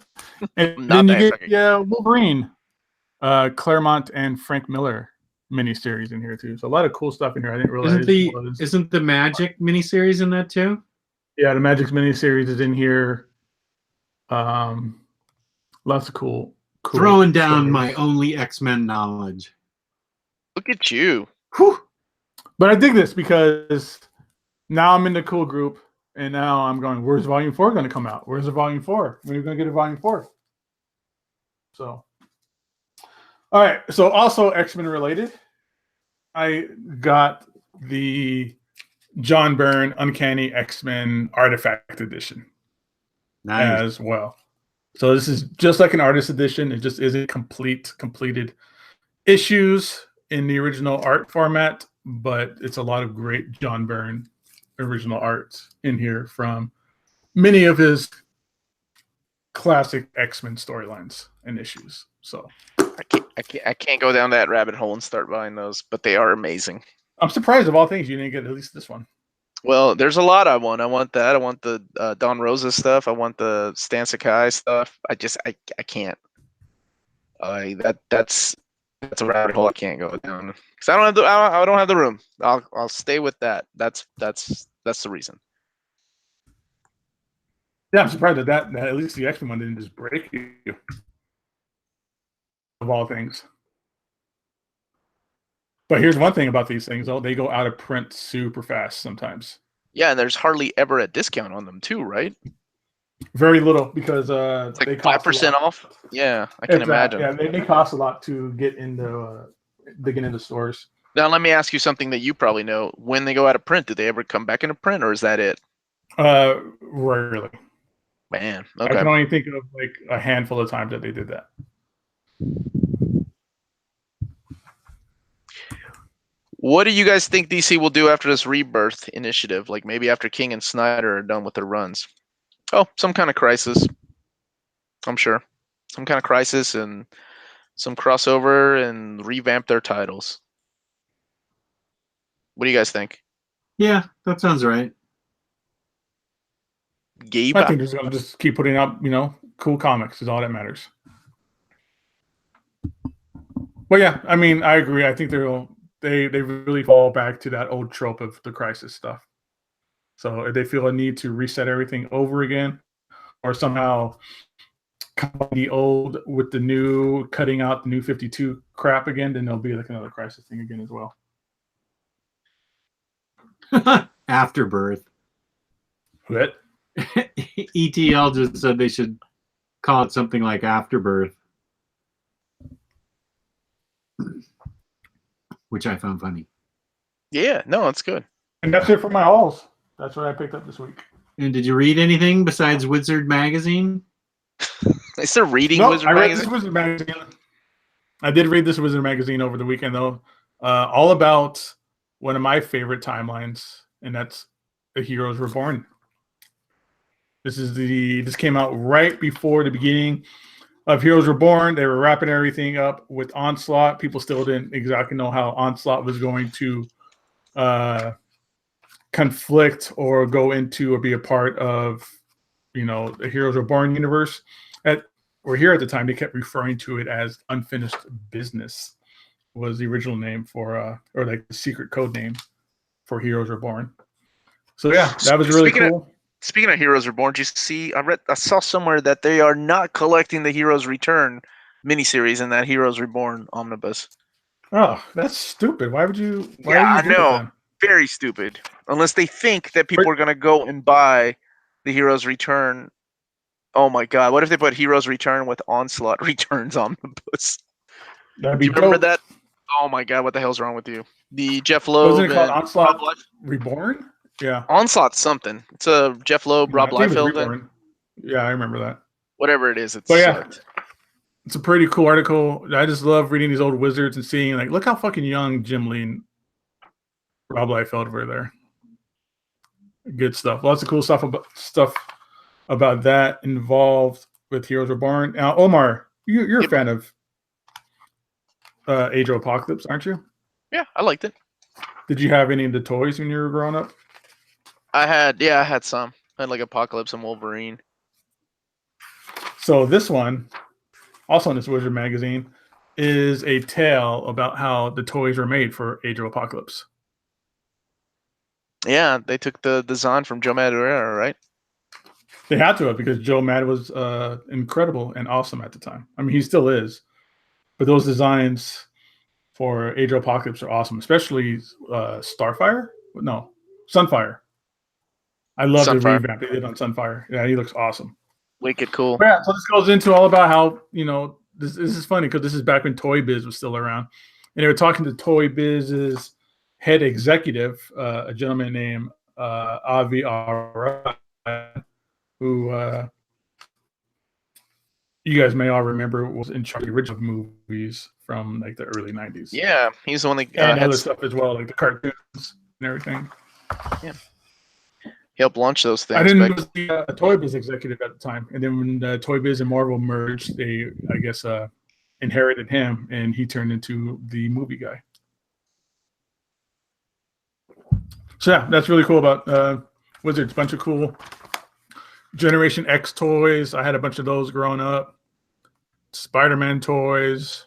And Not then you that get Wolverine, Claremont and Frank Miller miniseries in here too. So a lot of cool stuff in here. I didn't realize. Isn't the Magic miniseries in that too? Yeah, the Magic's miniseries is in here. Lots of cool Throwing down my only X-Men knowledge. Look at you. Whew. But I dig this because now I'm in the cool group, and now I'm going, where's Volume 4 going to come out? Where's the Volume 4? When are we going to get a Volume 4? So, all right. So also X-Men related, I got the John Byrne Uncanny X-Men Artifact Edition as well. So this is just like an artist edition. It just isn't completed issues in the original art format, but it's a lot of great John Byrne original art in here from many of his classic X-Men storylines and issues. So I can't go down that rabbit hole and start buying those, but they are amazing. I'm surprised of all things you didn't get at least this one. Well, there's a lot I want. I want that. I want the Don Rosa stuff. I want the Stan Sakai stuff. I can't. That's a rabbit hole I can't go down because I don't have the room. I'll stay with that. That's the reason. Yeah, I'm surprised that at least the X-Men one didn't just break you. Of all things. But here's one thing about these things, though. They go out of print super fast sometimes. Yeah, and there's hardly ever a discount on them, too, right? Very little, because it's like they 5% off? Yeah, I can imagine. Yeah, they cost a lot to get into stores. Now, let me ask you something that you probably know. When they go out of print, do they ever come back into print, or is that it? Rarely. Man, okay. I can only think of like a handful of times that they did that. What do you guys think DC will do after this Rebirth initiative? Like maybe after King and Snyder are done with their runs? Oh, some kind of crisis. I'm sure. Some kind of crisis and some crossover and revamp their titles. What do you guys think? Yeah, that sounds right. Gabe? I think they're going to just keep putting out, cool comics is all that matters. But yeah, I mean, I agree. I think they really fall back to that old trope of the crisis stuff. So if they feel a need to reset everything over again, or somehow combine the old with the new, cutting out the new 52 crap again, then there'll be like another crisis thing again as well. Afterbirth. What? ETL just said they should call it something like Afterbirth, which I found funny. Yeah, no, it's good. And that's it for my hauls. That's what I picked up this week. And did you read anything besides Wizard Magazine? Is there reading Wizard Magazine? Magazine? This Wizard Magazine. I did read this Wizard Magazine over the weekend, though. All about one of my favorite timelines, and that's The Heroes Reborn. This came out right before the beginning of Heroes Reborn. They were wrapping everything up with Onslaught. People still didn't exactly know how Onslaught was going to conflict or go into or be a part of, the Heroes Reborn universe. were here at the time, they kept referring to it as Unfinished Business was the original name for, or like the secret code name for Heroes Reborn. So yeah, that was really cool. Speaking of Heroes Reborn, did you see? I saw somewhere that they are not collecting the Heroes Return miniseries in that Heroes Reborn omnibus. Oh, that's stupid. Why would you? Why Yeah, I would you do know. that? Very stupid. Unless they think that people are gonna go and buy the Heroes Return. Oh my God! What if they put Heroes Return with Onslaught Returns omnibus? That'd Do be you remember dope. that? Oh my God! What the hell's wrong with you? The Jeff Loeb Wasn't it called and Onslaught Rob Reborn? Yeah. Onslaught something. It's a Jeff Loeb, Rob I think it was Liefeld, and Reborn. Yeah, I remember that. whatever it is. It's But yeah, it's a pretty cool article. I just love reading these old wizards and seeing like, look how fucking young Jim Lee and Rob Liefeld were there. Good stuff. Lots of cool stuff about that involved with Heroes Reborn. Now, Omar, you're a fan of Age of Apocalypse, aren't you? Yeah, I liked it. Did you have any of the toys when you were growing up? I had some. I had like Apocalypse and Wolverine. So this one, also in this Wizard magazine, is a tale about how the toys were made for Age of Apocalypse. Yeah, they took the design from Joe Madureira, right? They had to have, because Joe Mad was incredible and awesome at the time. I mean, he still is. But those designs for Age of Apocalypse are awesome, especially Starfire? No, Sunfire. I love the revamp they did on Sunfire. Yeah, he looks awesome. Wicked cool. But yeah, so this goes into all about how, this is funny because this is back when Toy Biz was still around. And they were talking to Toy Biz's head executive, a gentleman named Avi Arad, who you guys may all remember was in charge of the original movies from like the early 90s. Yeah, he's the one that and other stuff as well, like the cartoons and everything. Yeah. He helped launch those things. I didn't was the Toy Biz executive at the time. And then when Toy Biz and Marvel merged, they, I guess, inherited him, and he turned into the movie guy. So yeah, that's really cool about Wizards. Bunch of cool Generation X toys. I had a bunch of those growing up. Spider-Man toys.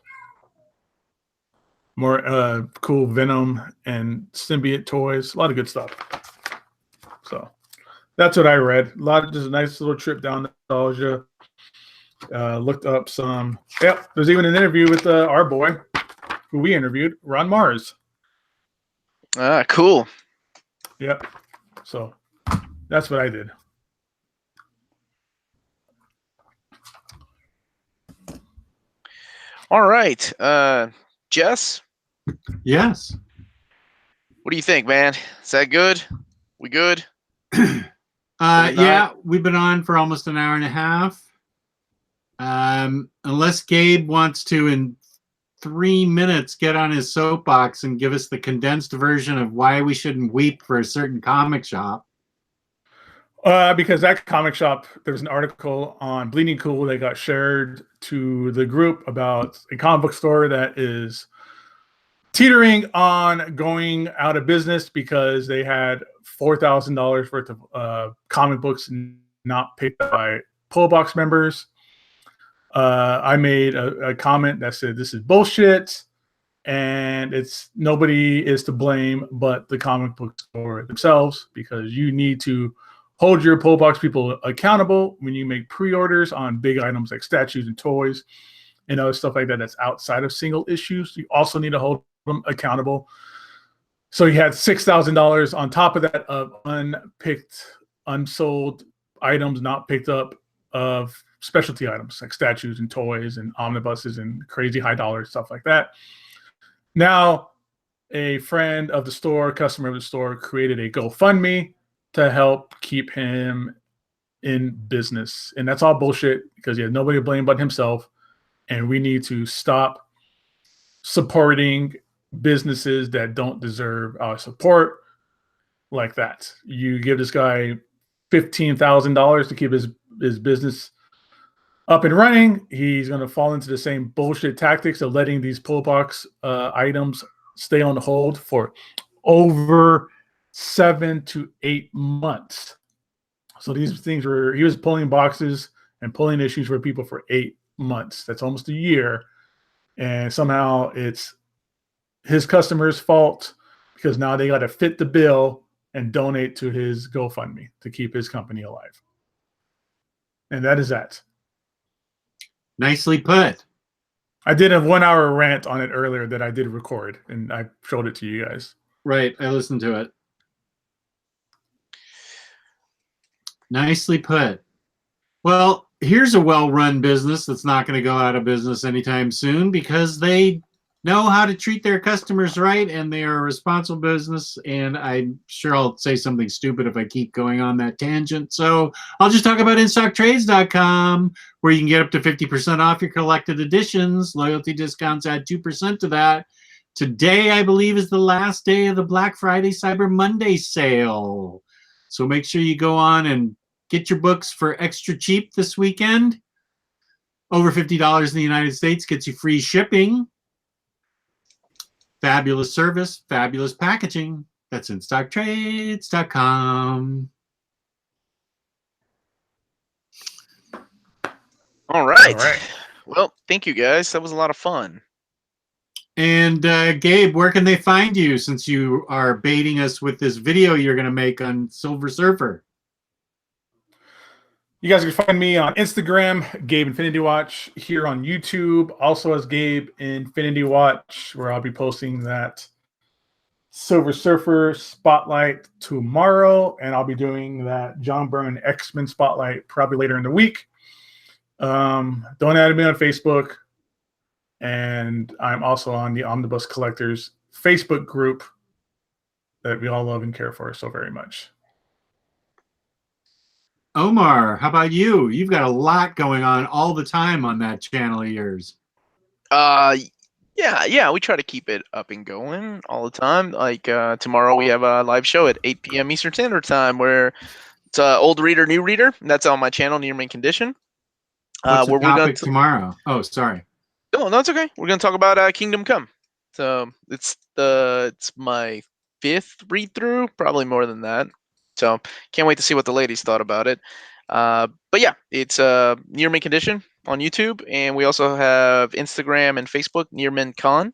More cool Venom and Symbiote toys. A lot of good stuff. So that's what I read. Just a nice little trip down nostalgia. Looked up some. Yep, there's even an interview with our boy, who we interviewed, Ron Mars. Ah, cool. Yep. So that's what I did. All right. Jess? Yes. What do you think, man? Is that good? We good? Yeah, we've been on for almost an hour and a half. Unless Gabe wants to, in 3 minutes, get on his soapbox and give us the condensed version of why we shouldn't weep for a certain comic shop. Because that comic shop, there was an article on Bleeding Cool that got shared to the group about a comic book store that is teetering on going out of business because they had $4,000 worth of comic books not picked up by pull box members. I made a comment that said this is bullshit, and it's nobody is to blame but the comic book store themselves, because you need to hold your pull box people accountable when you make pre-orders on big items like statues and toys and other stuff like that that's outside of single issues. You also need to hold them accountable. So you had $6,000 on top of that of unpicked, unsold items not picked up of specialty items like statues and toys and omnibuses and crazy high dollar stuff like that. Now, a friend of the store, customer of the store, created a GoFundMe to help keep him in business. And that's all bullshit, because he has nobody to blame but himself. And we need to stop supporting businesses that don't deserve our support like that. You give this guy $15,000 to keep his business up and running, he's going to fall into the same bullshit tactics of letting these pull box items stay on hold for over 7 to 8 months. So these things he was pulling boxes and pulling issues for people for 8 months. That's almost a year. And somehow it's his customer's fault because now they got to fit the bill and donate to his GoFundMe to keep his company alive. And that is that. Nicely put. I did a 1 hour rant on it earlier that I did record, and I showed it to you guys. Right. I listened to it. Nicely put. Well, here's a well-run business that's not going to go out of business anytime soon because they know how to treat their customers right, and they are a responsible business. And I'm sure I'll say something stupid if I keep going on that tangent. So I'll just talk about InStockTrades.com, where you can get up to 50% off your collected editions. Loyalty discounts add 2% to that. Today, I believe, is the last day of the Black Friday Cyber Monday sale. So make sure you go on and get your books for extra cheap this weekend. Over $50 in the United States gets you free shipping. Fabulous service, fabulous packaging. That's InStockTrades.com. All right. Well, thank you guys. That was a lot of fun. And Gabe, where can they find you since you are baiting us with this video you're going to make on Silver Surfer? You guys can find me on Instagram, Gabe Infinity Watch, here on YouTube, also as Gabe Infinity Watch, where I'll be posting that Silver Surfer spotlight tomorrow, and I'll be doing that Byrne X-Men spotlight probably later in the week. Don't add me on Facebook, and I'm also on the Omnibus Collectors Facebook group that we all love and care for so very much. Omar, how about you? You've got a lot going on all the time on that channel of yours. Yeah, we try to keep it up and going all the time. Like tomorrow we have a live show at 8 p.m. Eastern Standard Time where it's old reader, new reader. And that's on my channel, Near Mint Condition. What's the topic tomorrow? Oh, sorry. No, it's okay. We're gonna talk about Kingdom Come. So it's my 5th read through, probably more than that. So can't wait to see what the ladies thought about it. But yeah, it's Near Mint Condition on YouTube, and we also have Instagram and Facebook, Near Mint Con.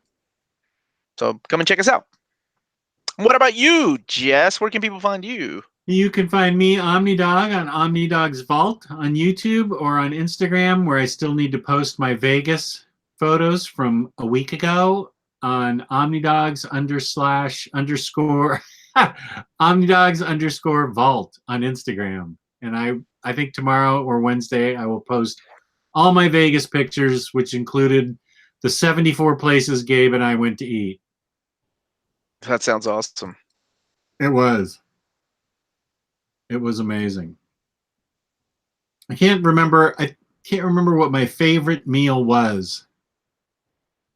So come and check us out. What about you, Jess? Where can people find you? You can find me, Omnidog, on Omnidog's Vault on YouTube or on Instagram, where I still need to post my Vegas photos from a week ago on Omnidogs __ Omnidogs_vault on Instagram. And I think tomorrow or Wednesday I will post all my Vegas pictures, which included the 74 places Gabe and I went to eat. That sounds awesome. It was. It was amazing. I can't remember what my favorite meal was.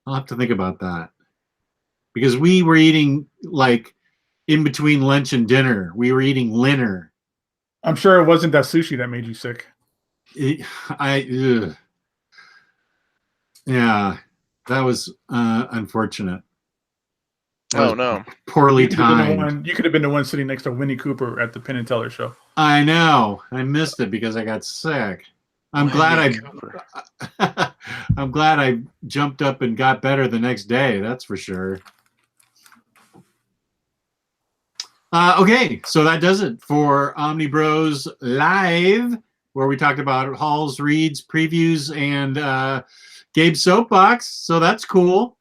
I'll have to think about that. Because we were eating like in between lunch and dinner. We were eating dinner. I'm sure it wasn't that sushi that made you sick. Yeah, that was unfortunate. Oh no. Poorly timed. You could have been the one sitting next to Winnie Cooper at the Penn and Teller show. I know. I missed it because I got sick. I'm glad I jumped up and got better the next day. That's for sure. Okay, so that does it for Omnibros Live, where we talked about hauls, reads, previews, and Gabe's soapbox. So that's cool.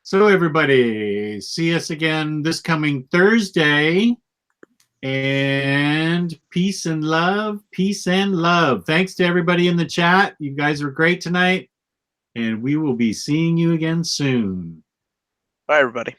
So everybody, see us again this coming Thursday. And peace and love, peace and love. Thanks to everybody in the chat. You guys were great tonight. And we will be seeing you again soon. Bye, everybody.